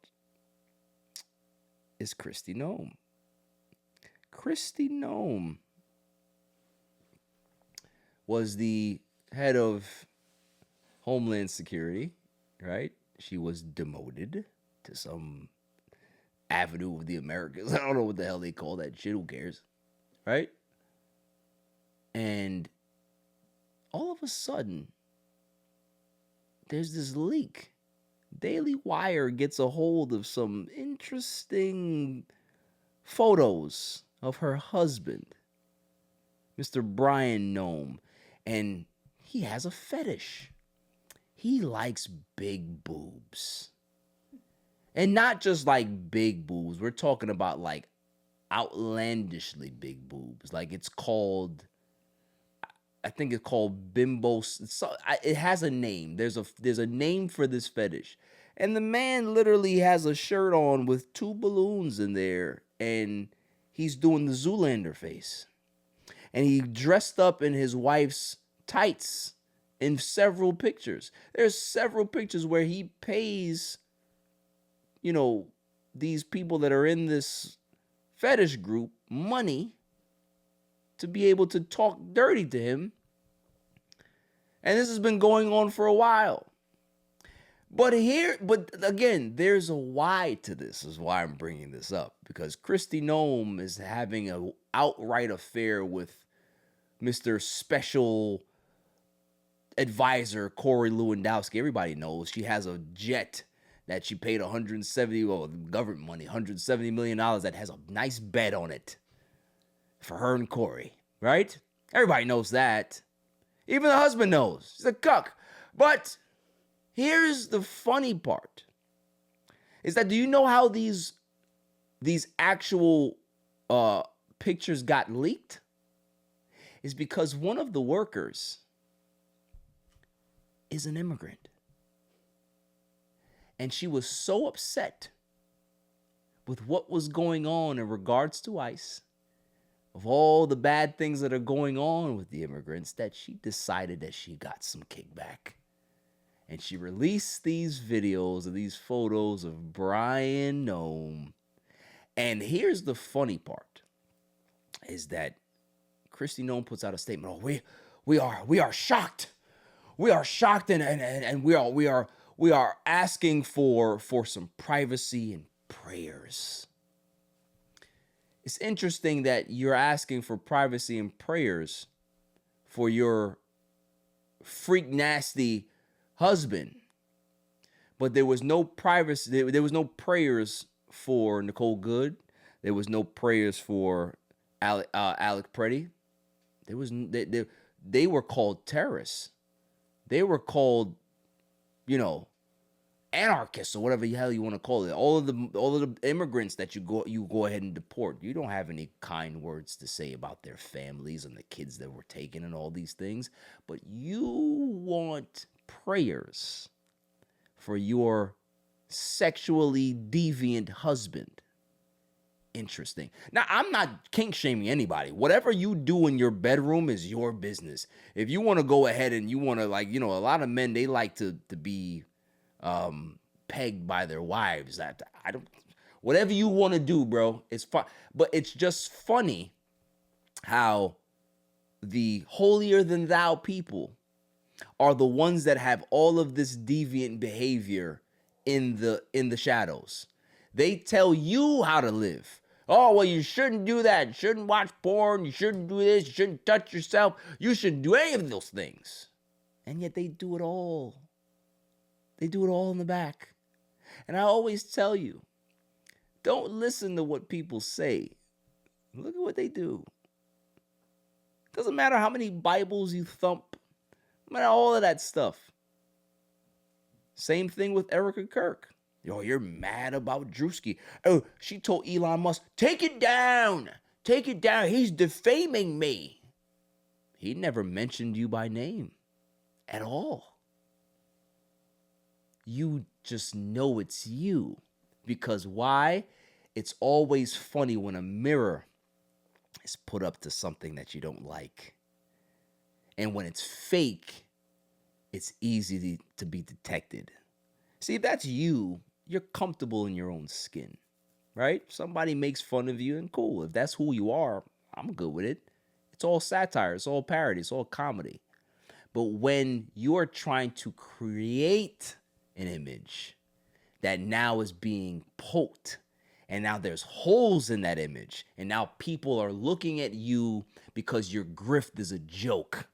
is Kristi Noem. Kristi Noem was the head of Homeland Security, right? She was demoted to some Avenue of the Americas. I don't know what the hell they call that shit. Who cares? Right? And all of a sudden, there's this leak. Daily Wire gets a hold of some interesting photos of her husband, Mr. Brian Noem, and he has a fetish. He likes big boobs. And not just like big boobs. We're talking about like outlandishly big boobs. Like it's called, I think it's called bimbo. It has a name. There's a name for this fetish. And the man literally has a shirt on with two balloons in there. And he's doing the Zoolander face. And he dressed up in his wife's tights in several pictures. There's several pictures where he pays, you know, these people that are in this fetish group money to be able to talk dirty to him. And this has been going on for a while. But again, there's a why to this, is why I'm bringing this up. Because Kristi Noem is having an outright affair with Mr. Special Advisor Corey Lewandowski. Everybody knows she has a jet that she paid 170, well, government money, $170 million that has a nice bed on it for her and Corey, right? Everybody knows that. Even the husband knows. She's a cuck. But here's the funny part. Is that, do you know how these actual pictures got leaked? Is because one of the workers is an immigrant. And she was so upset with what was going on in regards to ICE, of all the bad things that are going on with the immigrants, that she decided that she got some kickback. And she released these videos of these photos of Brian Nome. And here's the funny part, is that Kristi Nome puts out a statement. Oh, we are shocked. We are shocked, and we are asking for some privacy and prayers. It's interesting that you're asking for privacy and prayers for your freak nasty husband, but there was no privacy. There was no prayers for Nicole Good. There was no prayers for Alec Pretty. They were called terrorists. They were called, anarchists or whatever the hell you want to call it. All of the immigrants that you go ahead and deport. You don't have any kind words to say about their families and the kids that were taken and all these things, but you want prayers for your sexually deviant husband. Interesting. Now, I'm not kink shaming anybody. Whatever you do in your bedroom is your business. If you want to go ahead and you want to, a lot of men, they like to be pegged by their wives. I don't. Whatever you want to do, bro, it's fun. But it's just funny how the holier than thou people are the ones that have all of this deviant behavior in the shadows. They tell you how to live. Oh, well, you shouldn't do that. You shouldn't watch porn. You shouldn't do this. You shouldn't touch yourself. You shouldn't do any of those things. And yet they do it all. They do it all in the back. And I always tell you, don't listen to what people say. Look at what they do. Doesn't matter how many Bibles you thump. No matter all of that stuff. Same thing with Erica Kirk. Yo, you're mad about Drewski. Oh, she told Elon Musk, take it down. Take it down. He's defaming me. He never mentioned you by name at all. You just know it's you. Because why? It's always funny when a mirror is put up to something that you don't like. And when it's fake, it's easy to be detected. See, if that's you, you're comfortable in your own skin, right? Somebody makes fun of you, and cool. If that's who you are, I'm good with it. It's all satire. It's all parody. It's all comedy. But when you're trying to create an image that now is being poked, and now there's holes in that image, and now people are looking at you because your grift is a joke,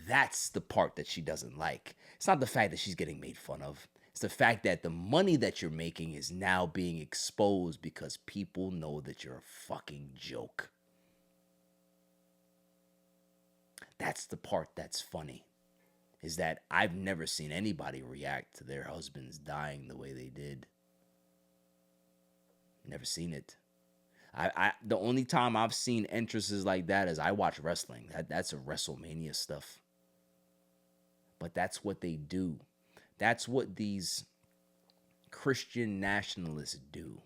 that's the part that she doesn't like. It's not the fact that she's getting made fun of. It's the fact that the money that you're making is now being exposed because people know that you're a fucking joke. That's the part that's funny. Is that I've never seen anybody react to their husbands dying the way they did. Never seen it. The only time I've seen entrances like that is I watch wrestling. That's a WrestleMania stuff. But that's what they do. That's what these Christian nationalists do.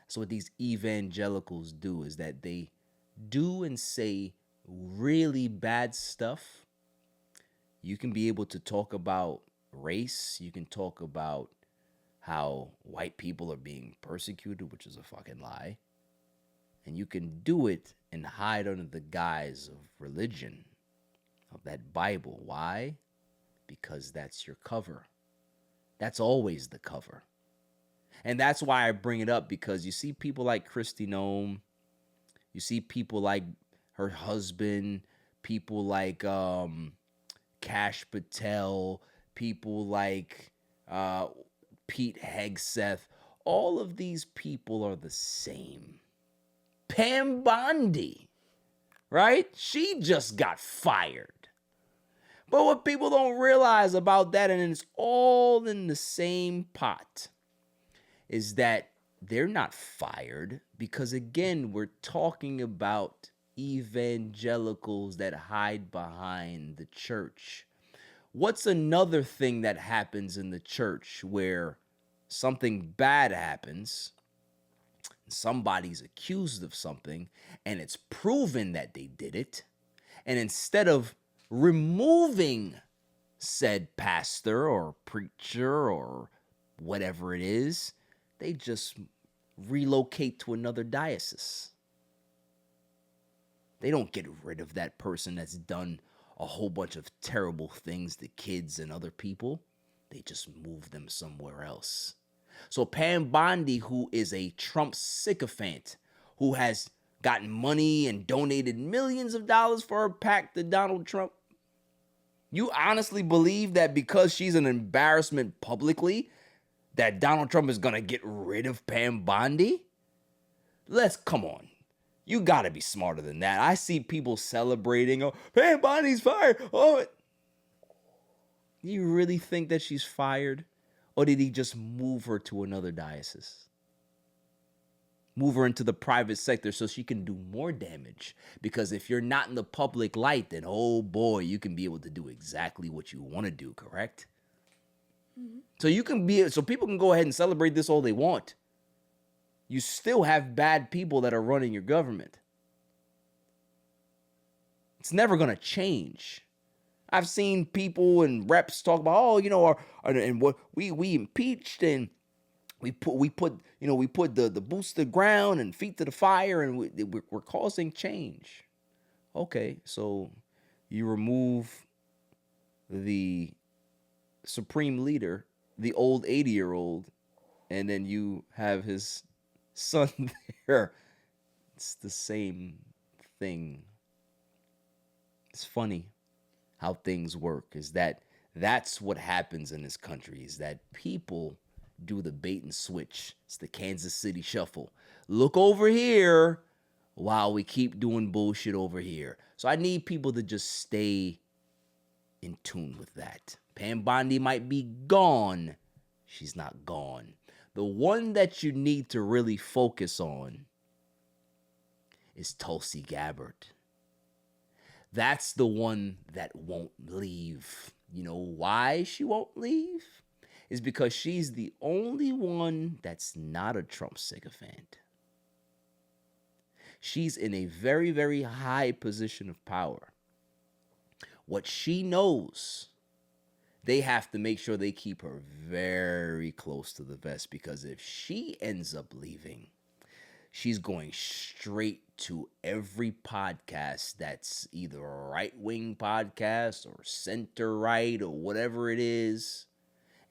That's what these evangelicals do, is that they do and say really bad stuff. You can be able to talk about race. You can talk about how white people are being persecuted, which is a fucking lie. And you can do it and hide under the guise of religion, of that Bible. Why? Because that's your cover. That's always the cover. And that's why I bring it up, because you see people like Kristi Nome, you see people like her husband, people like Kash Patel, people like Pete Hegseth. All of these people are the same. Pam Bondi, right? She just got fired. But what people don't realize about that, and it's all in the same pot, is that they're not fired because, again, we're talking about evangelicals that hide behind the church. What's another thing that happens in the church where something bad happens, somebody's accused of something, and it's proven that they did it, and instead of removing said pastor or preacher or whatever it is, they just relocate to another diocese. They don't get rid of that person that's done a whole bunch of terrible things to kids and other people. They just move them somewhere else. So Pam Bondi, who is a Trump sycophant, who has gotten money and donated millions of dollars for her PAC to Donald Trump, you honestly believe that because she's an embarrassment publicly, that Donald Trump is going to get rid of Pam Bondi? Come on. You got to be smarter than that. I see people celebrating, oh, Pam Bondi's fired. Oh, you really think that she's fired? Or did he just move her to another diocese? Move her into the private sector so she can do more damage. Because if you're not in the public light, then oh boy, you can be able to do exactly what you want to do, correct? Mm-hmm. So people can go ahead and celebrate this all they want. You still have bad people that are running your government. It's never going to change. I've seen people and reps talk about, and what we impeached and we put the boots to the ground and feet to the fire, and we're causing change. Okay, so you remove the supreme leader, the old 80-year-old, and then you have his son there. It's the same thing. It's funny how things work, is that's what happens in this country, is that people do the bait and switch. It's the Kansas City shuffle. Look over here while we keep doing bullshit over here. So I need people to just stay in tune with that. Pam Bondi might be gone. She's not gone. The one that you need to really focus on is Tulsi Gabbard. That's the one that won't leave. You know why she won't leave? Is because she's the only one that's not a Trump sycophant. She's in a very, very high position of power. What she knows, they have to make sure they keep her very close to the vest, because if she ends up leaving, she's going straight to every podcast that's either a right-wing podcast or center-right or whatever it is,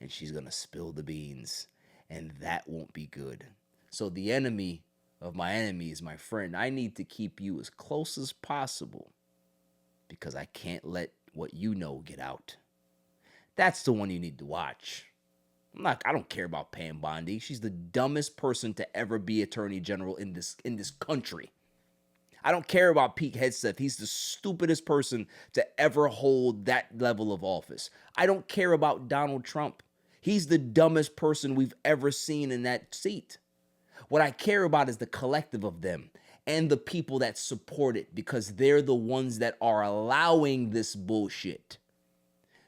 and she's going to spill the beans, and that won't be good. So the enemy of my enemy is my friend. I need to keep you as close as possible because I can't let what you know get out. That's the one you need to watch. I don't care about Pam Bondi. She's the dumbest person to ever be attorney general in this country. I don't care about Pete Hegseth. He's the stupidest person to ever hold that level of office. I don't care about Donald Trump. He's the dumbest person we've ever seen in that seat. What I care about is the collective of them and the people that support it, because they're the ones that are allowing this bullshit.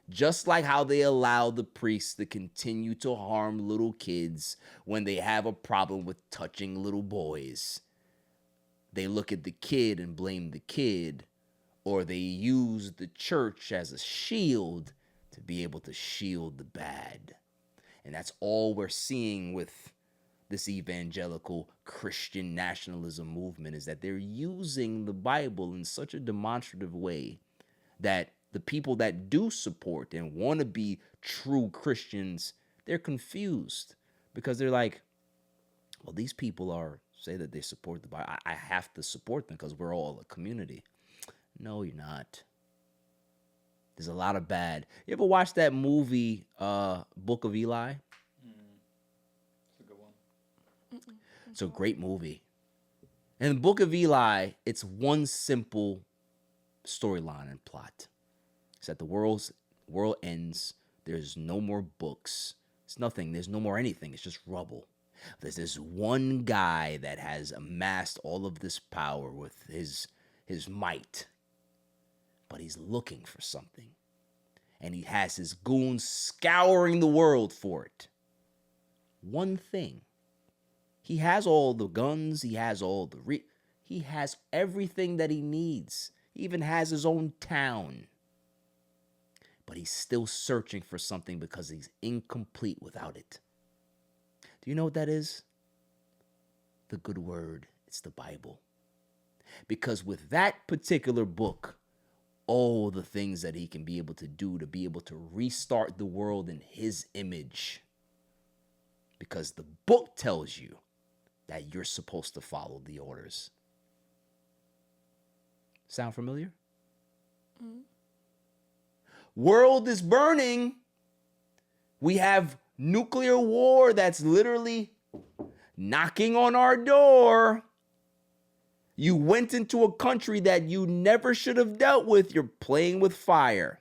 Just like how they allow the priests to continue to harm little kids when they have a problem with touching little boys. They look at the kid and blame the kid, or they use the church as a shield to be able to shield the bad. And that's all we're seeing with this evangelical Christian nationalism movement, is that they're using the Bible in such a demonstrative way that the people that do support and want to be true Christians, they're confused, because they're like, well, these people say that they support the Bible. I have to support them because we're all a community. No, you're not. There's a lot of bad. You ever watch that movie, Book of Eli? It's a good one. It's a great movie. In the Book of Eli, it's one simple storyline and plot. It's that the world ends. There's no more books. It's nothing. There's no more anything. It's just rubble. There's this one guy that has amassed all of this power with his might, but he's looking for something. And he has his goons scouring the world for it. One thing. He has all the guns. He has all the he has everything that he needs. He even has his own town. But he's still searching for something because he's incomplete without it. Do you know what that is? The good word. It's the Bible. Because with that particular book, all the things that he can be able to do to be able to restart the world in his image. Because the book tells you that you're supposed to follow the orders. Sound familiar? Mm-hmm. World is burning. We have nuclear war that's literally knocking on our door. You went into a country that you never should have dealt with. You're playing with fire.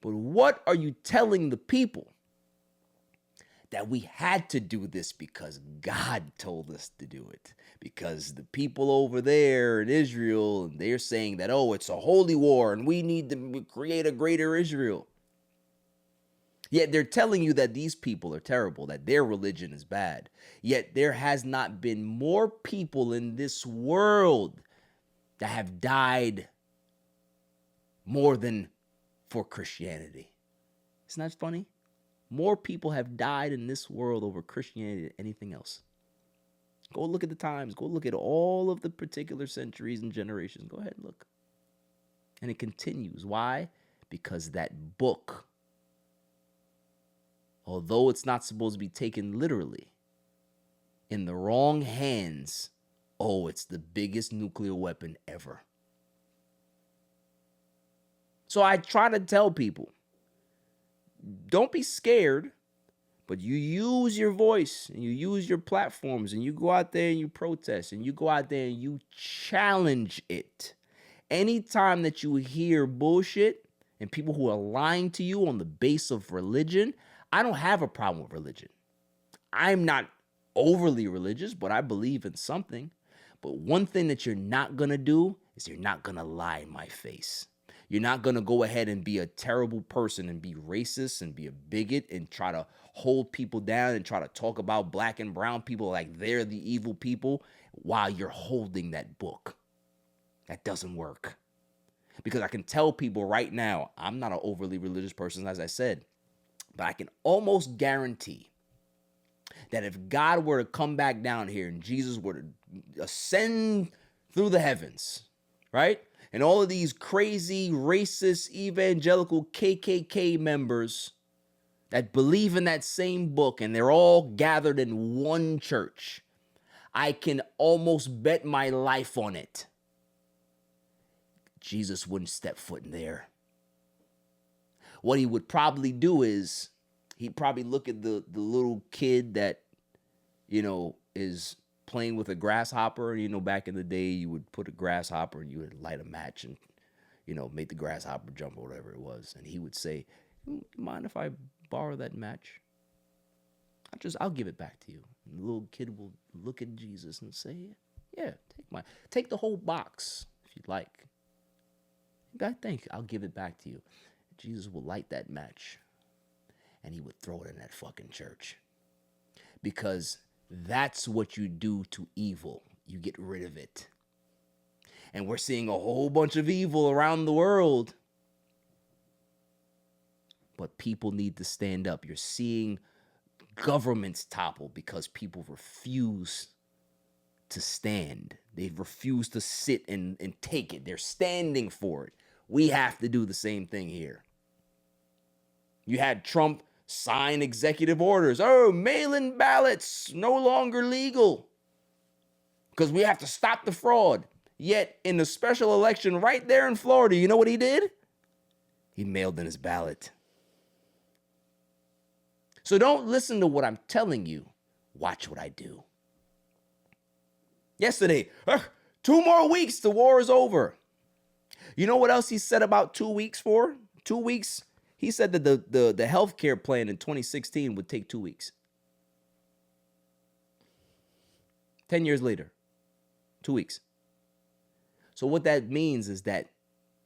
But what are you telling the people? That we had to do this because God told us to do it. Because the people over there in Israel, they're saying that, oh, it's a holy war and we need to create a greater Israel. Yet they're telling you that these people are terrible, that their religion is bad. Yet there has not been more people in this world that have died more than for Christianity. Isn't that funny? More people have died in this world over Christianity than anything else. Go look at the times. Go look at all of the particular centuries and generations. Go ahead and look. And it continues. Why? Because that book, although it's not supposed to be taken literally, in the wrong hands, oh, it's the biggest nuclear weapon ever. So I try to tell people, don't be scared, but you use your voice and you use your platforms and you go out there and you protest and you go out there and you challenge it. Anytime that you hear bullshit and people who are lying to you on the base of religion, I don't have a problem with religion. I'm not overly religious, but I believe in something. But one thing that you're not going to do is you're not going to lie in my face. You're not going to go ahead and be a terrible person and be racist and be a bigot and try to hold people down and try to talk about black and brown people like they're the evil people while you're holding that book. That doesn't work. Because I can tell people right now, I'm not an overly religious person, as I said, but I can almost guarantee that if God were to come back down here and Jesus were to ascend through the heavens, right? And all of these crazy, racist, evangelical KKK members that believe in that same book and they're all gathered in one church, I can almost bet my life on it. Jesus wouldn't step foot in there. What he would probably do is he'd probably look at the little kid that, is playing with a grasshopper. Back in the day, you would put a grasshopper and you would light a match and, make the grasshopper jump or whatever it was. And he would say, mind if I borrow that match? I'll give it back to you. And the little kid will look at Jesus and say, yeah, take the whole box if you'd like. I think I'll give it back to you. Jesus will light that match and he would throw it in that fucking church. Because that's what you do to evil. You get rid of it. And we're seeing a whole bunch of evil around the world. But people need to stand up. You're seeing governments topple because people refuse to stand. They refuse to sit and take it. They're standing for it. We have to do the same thing here. You had Trump sign executive orders. Oh, mail-in ballots no longer legal because we have to stop the fraud. Yet in the special election right there in Florida, you know what he did? He mailed in his ballot. So don't listen to what I'm telling you. Watch what I do. Yesterday, 2 more weeks, the war is over. You know what else he said about 2 weeks for? 2 weeks. He said that the healthcare plan in 2016 would take 2 weeks. 10 years later, 2 weeks. So what that means is that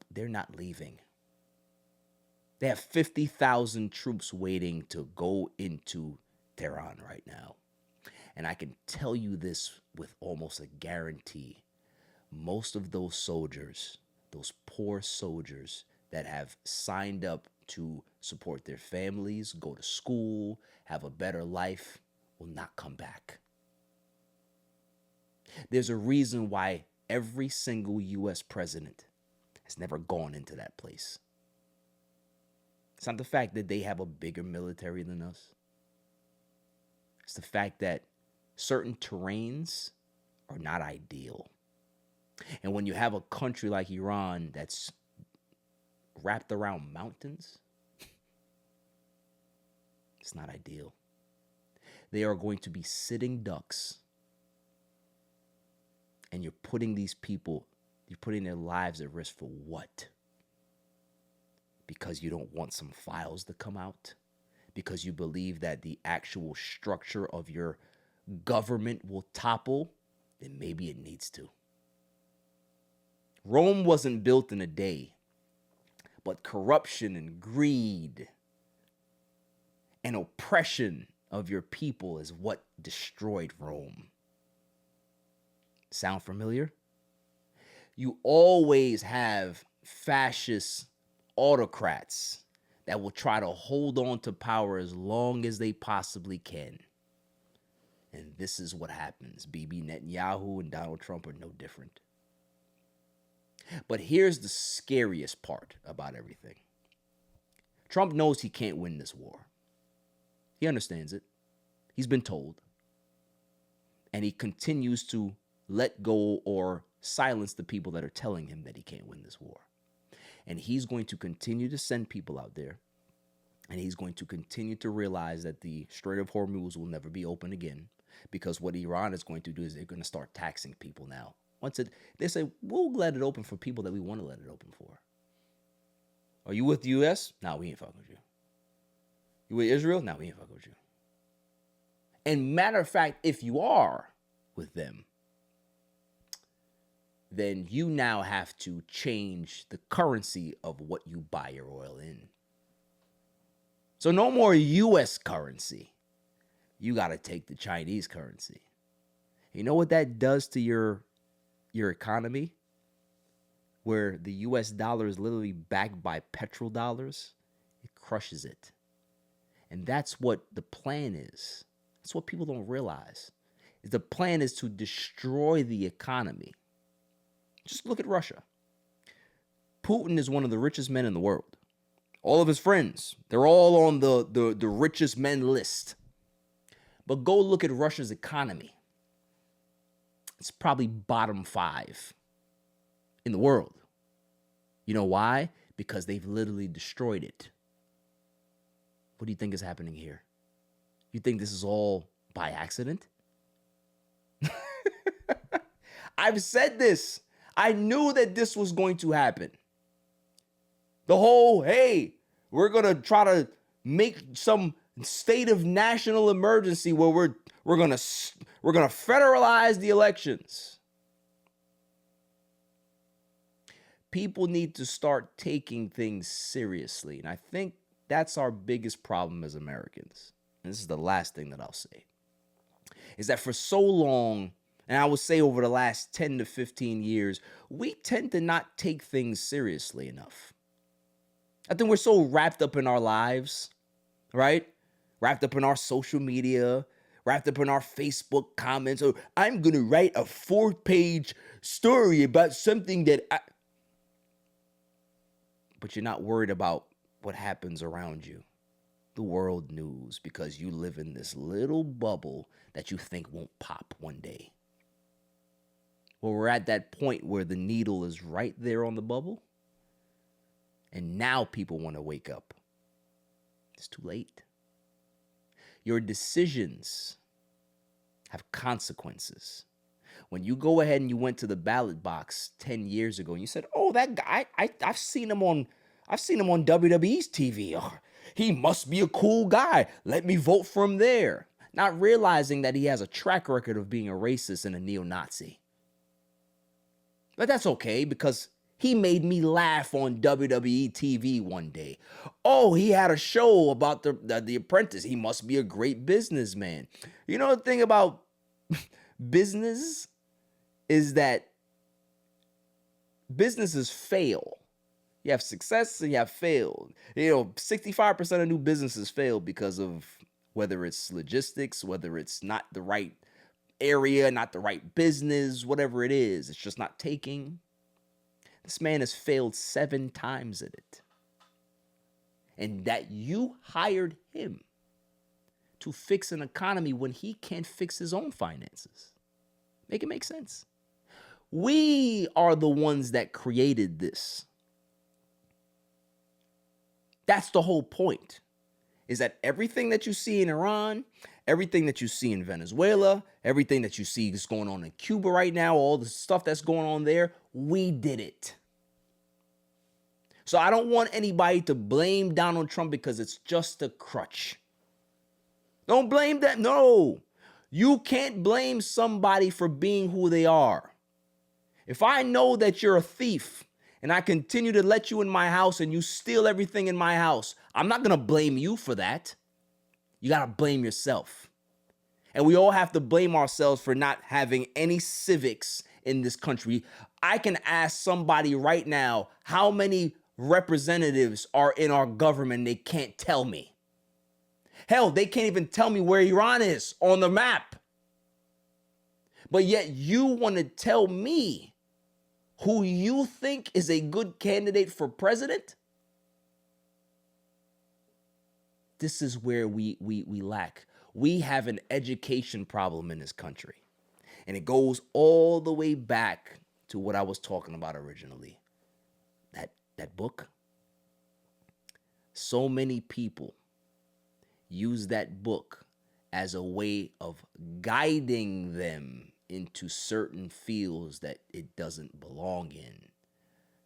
they're not leaving. They have 50,000 troops waiting to go into Tehran right now. And I can tell you this with almost a guarantee. Most of those soldiers, those poor soldiers that have signed up to support their families, go to school, have a better life, will not come back. There's a reason why every single U.S. president has never gone into that place. It's not the fact that they have a bigger military than us. It's the fact that certain terrains are not ideal. And when you have a country like Iran that's wrapped around mountains, it's not ideal. They are going to be sitting ducks. And you're putting these people, you're putting their lives at risk for what? Because you don't want some files to come out? Because you believe that the actual structure of your government will topple? Then maybe it needs to. Rome wasn't built in a day, but corruption and greed and oppression of your people is what destroyed Rome. Sound familiar? You always have fascist autocrats that will try to hold on to power as long as they possibly can. And this is what happens. Bibi Netanyahu and Donald Trump are no different. But here's the scariest part about everything. Trump knows he can't win this war. He understands it. He's been told. And he continues to let go or silence the people that are telling him that he can't win this war. And he's going to continue to send people out there. And he's going to continue to realize that the Strait of Hormuz will never be open again. Because what Iran is going to do is they're going to start taxing people now. They say, we'll let it open for people that we want to let it open for. Are you with the U.S.? No, we ain't fucking with you. You with Israel? No, we ain't fucking with you. And matter of fact, if you are with them, then you now have to change the currency of what you buy your oil in. So no more U.S. currency. You got to take the Chinese currency. You know what that does to your economy? Where the U.S. dollar is literally backed by petrodollars, it crushes it. And that's what the plan is. That's what people don't realize. The plan is to destroy the economy. Just look at Russia. Putin is one of the richest men in the world. All of his friends, they're all on the richest men list. But go look at Russia's economy. It's probably bottom 5 in the world. You know why? Because they've literally destroyed it. What do you think is happening here? You think this is all by accident? I've said this. I knew that this was going to happen. The whole, hey, we're going to try to make some state of national emergency where we're going to federalize the elections. People need to start taking things seriously. And I think that's our biggest problem as Americans. And this is the last thing that I'll say. Is that for so long, and I would say over the last 10 to 15 years, we tend to not take things seriously enough. I think we're so wrapped up in our lives, right? Wrapped up in our social media, wrapped up in our Facebook comments. Or I'm going to write a 4-page story about something that But you're not worried about what happens around you. The world news, because you live in this little bubble that you think won't pop one day. Well, we're at that point where the needle is right there on the bubble. And now people want to wake up. It's too late. Your decisions have consequences. When you go ahead and you went to the ballot box 10 years ago and you said, "Oh, that guy, I've seen him on WWE's TV. Oh, he must be a cool guy. Let me vote for him there." Not realizing that he has a track record of being a racist and a neo-Nazi. But that's okay because he made me laugh on WWE TV one day. Oh, he had a show about the Apprentice. He must be a great businessman. You know the thing about business is that businesses fail. You have success and you have failed. 65% of new businesses fail because of whether it's logistics, whether it's not the right area, not the right business, whatever it is. It's just not taking. This man has failed 7 times at it. And that you hired him to fix an economy when he can't fix his own finances. Make it make sense. We are the ones that created this. That's the whole point. Is that everything that you see in Iran, everything that you see in Venezuela, everything that you see is going on in Cuba right now, all the stuff that's going on there, we did it. So I don't want anybody to blame Donald Trump because it's just a crutch. Don't blame that. No, you can't blame somebody for being who they are. If I know that you're a thief and I continue to let you in my house and you steal everything in my house, I'm not going to blame you for that. You got to blame yourself. And we all have to blame ourselves for not having any civics in this country. I can ask somebody right now how many representatives are in our government. They can't tell me. Hell, they can't even tell me where Iran is on the map. But yet you want to tell me who you think is a good candidate for president? This is where we lack. We have an education problem in this country. And it goes all the way back to what I was talking about originally. That book. So many people use that book as a way of guiding them into certain fields that it doesn't belong in.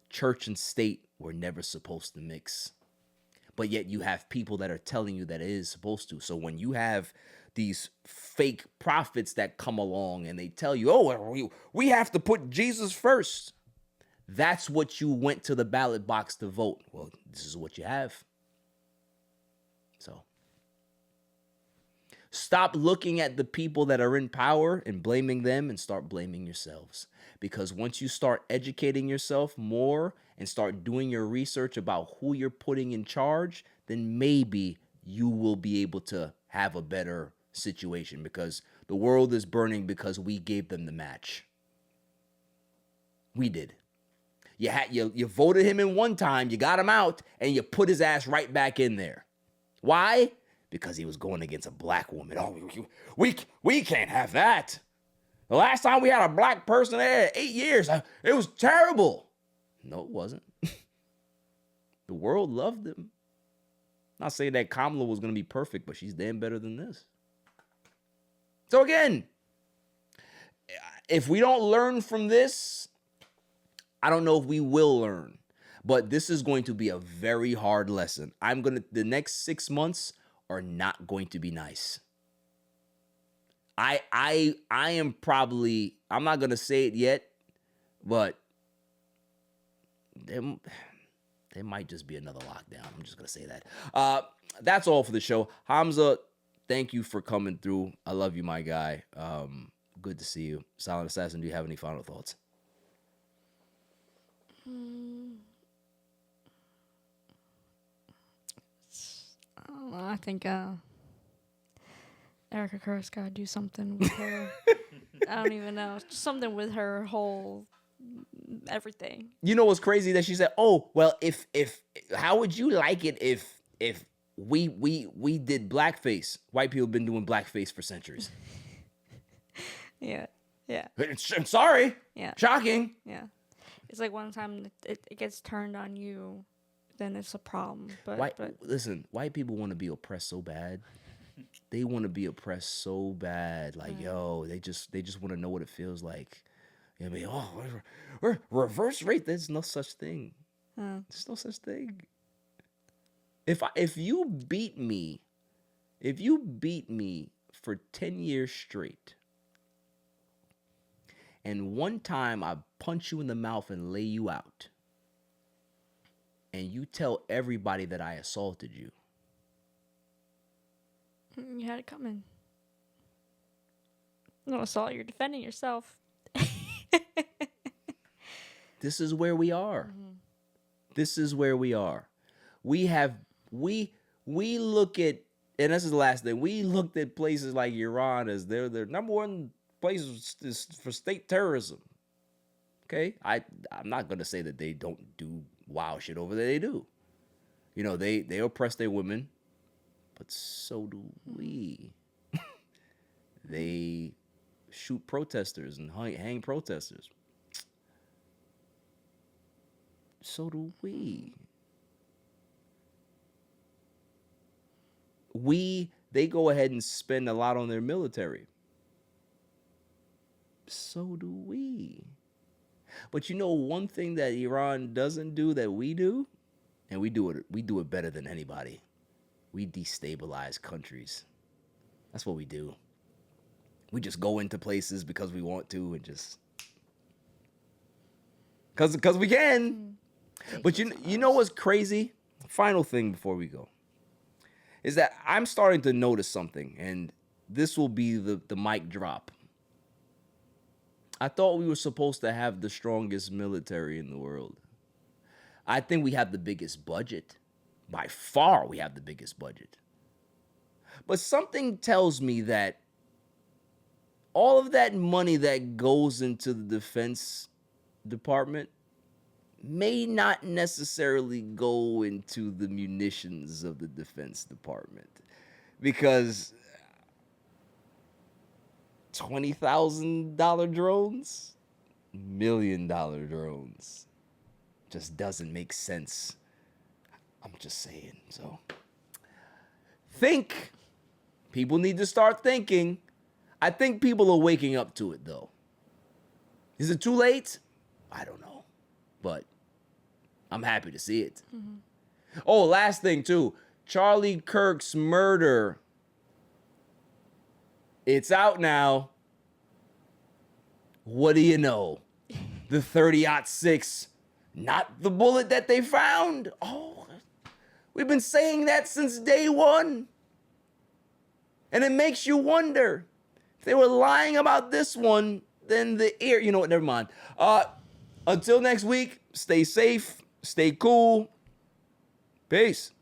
Church and state were never supposed to mix. But yet you have people that are telling you that it is supposed to. So when you have these fake prophets that come along and they tell you, "Oh, we have to put Jesus first." That's what you went to the ballot box to vote. Well, this is what you have. So stop looking at the people that are in power and blaming them and start blaming yourselves. Because once you start educating yourself more and start doing your research about who you're putting in charge, then maybe you will be able to have a better situation, because the world is burning because we gave them the match. We did. You voted him in one time, you got him out, and you put his ass right back in there. Why? Because he was going against a black woman. Oh, we can't have that. The last time we had a black person there, 8 years, it was terrible. No, it wasn't. The world loved him. Not saying that Kamala was going to be perfect, but she's damn better than this. So again, if we don't learn from this, I don't know if we will learn. But this is going to be a very hard lesson. The next 6 months are not going to be nice. I am probably, I'm not going to say it yet, but there might just be another lockdown. I'm just going to say that. That's all for the show. Hamza, thank you for coming through. I love you, my guy. Good to see you. Silent Assassin, do you have any final thoughts? I think Erica Kerr's got to do something with her. I don't even know. Something with her whole everything. You know what's crazy? That she said, "Oh, well, if how would you like it if we did blackface? White people have been doing blackface for centuries." Yeah. I'm sorry. Yeah. Shocking. Yeah. It's like one time it gets turned on you then it's a problem. But, Listen, white people want to be oppressed so bad. They want to be oppressed so bad. Like, yo, they just want to know what it feels like. I mean, we're reverse rape. There's no such thing. There's no such thing. If you beat me for 10 years straight, and one time I punch you in the mouth and lay you out, and you tell everybody that I assaulted you, you had it coming. No assault, you're defending yourself. This is where we are. This is where we are. We look at, and this is the last thing, we looked at places like Iran as their number one places for state terrorism. Okay? I'm not going to say that they don't do wild shit over there. They do. You know, they oppress their women, but so do we. They shoot protesters and hang protesters. So do we. They go ahead and spend a lot on their military. So do we. But you know one thing that Iran doesn't do that we do, and we do it better than anybody. We destabilize countries. That's what we do. We just go into places because we want to and just because we can. But you know what's crazy? Final thing before we go is that I'm starting to notice something, and this will be the mic drop. I thought we were supposed to have the strongest military in the world. I think we have the biggest budget. By far, we have the biggest budget. But something tells me that all of that money that goes into the Defense Department may not necessarily go into the munitions of the Defense Department, because $20,000 drones, $1 million drones, just doesn't make sense. I'm just saying. So think. People need to start thinking. I think people are waking up to it, though. Is it too late? I don't know. But I'm happy to see it. Oh, last thing, too. Charlie Kirk's murder. It's out now. What do you know? The 30-06. Not the bullet that they found. Oh, we've been saying that since day one. And it makes you wonder. If they were lying about this one, then the ear... You know what? Never mind. Until next week, stay safe, stay cool. Peace.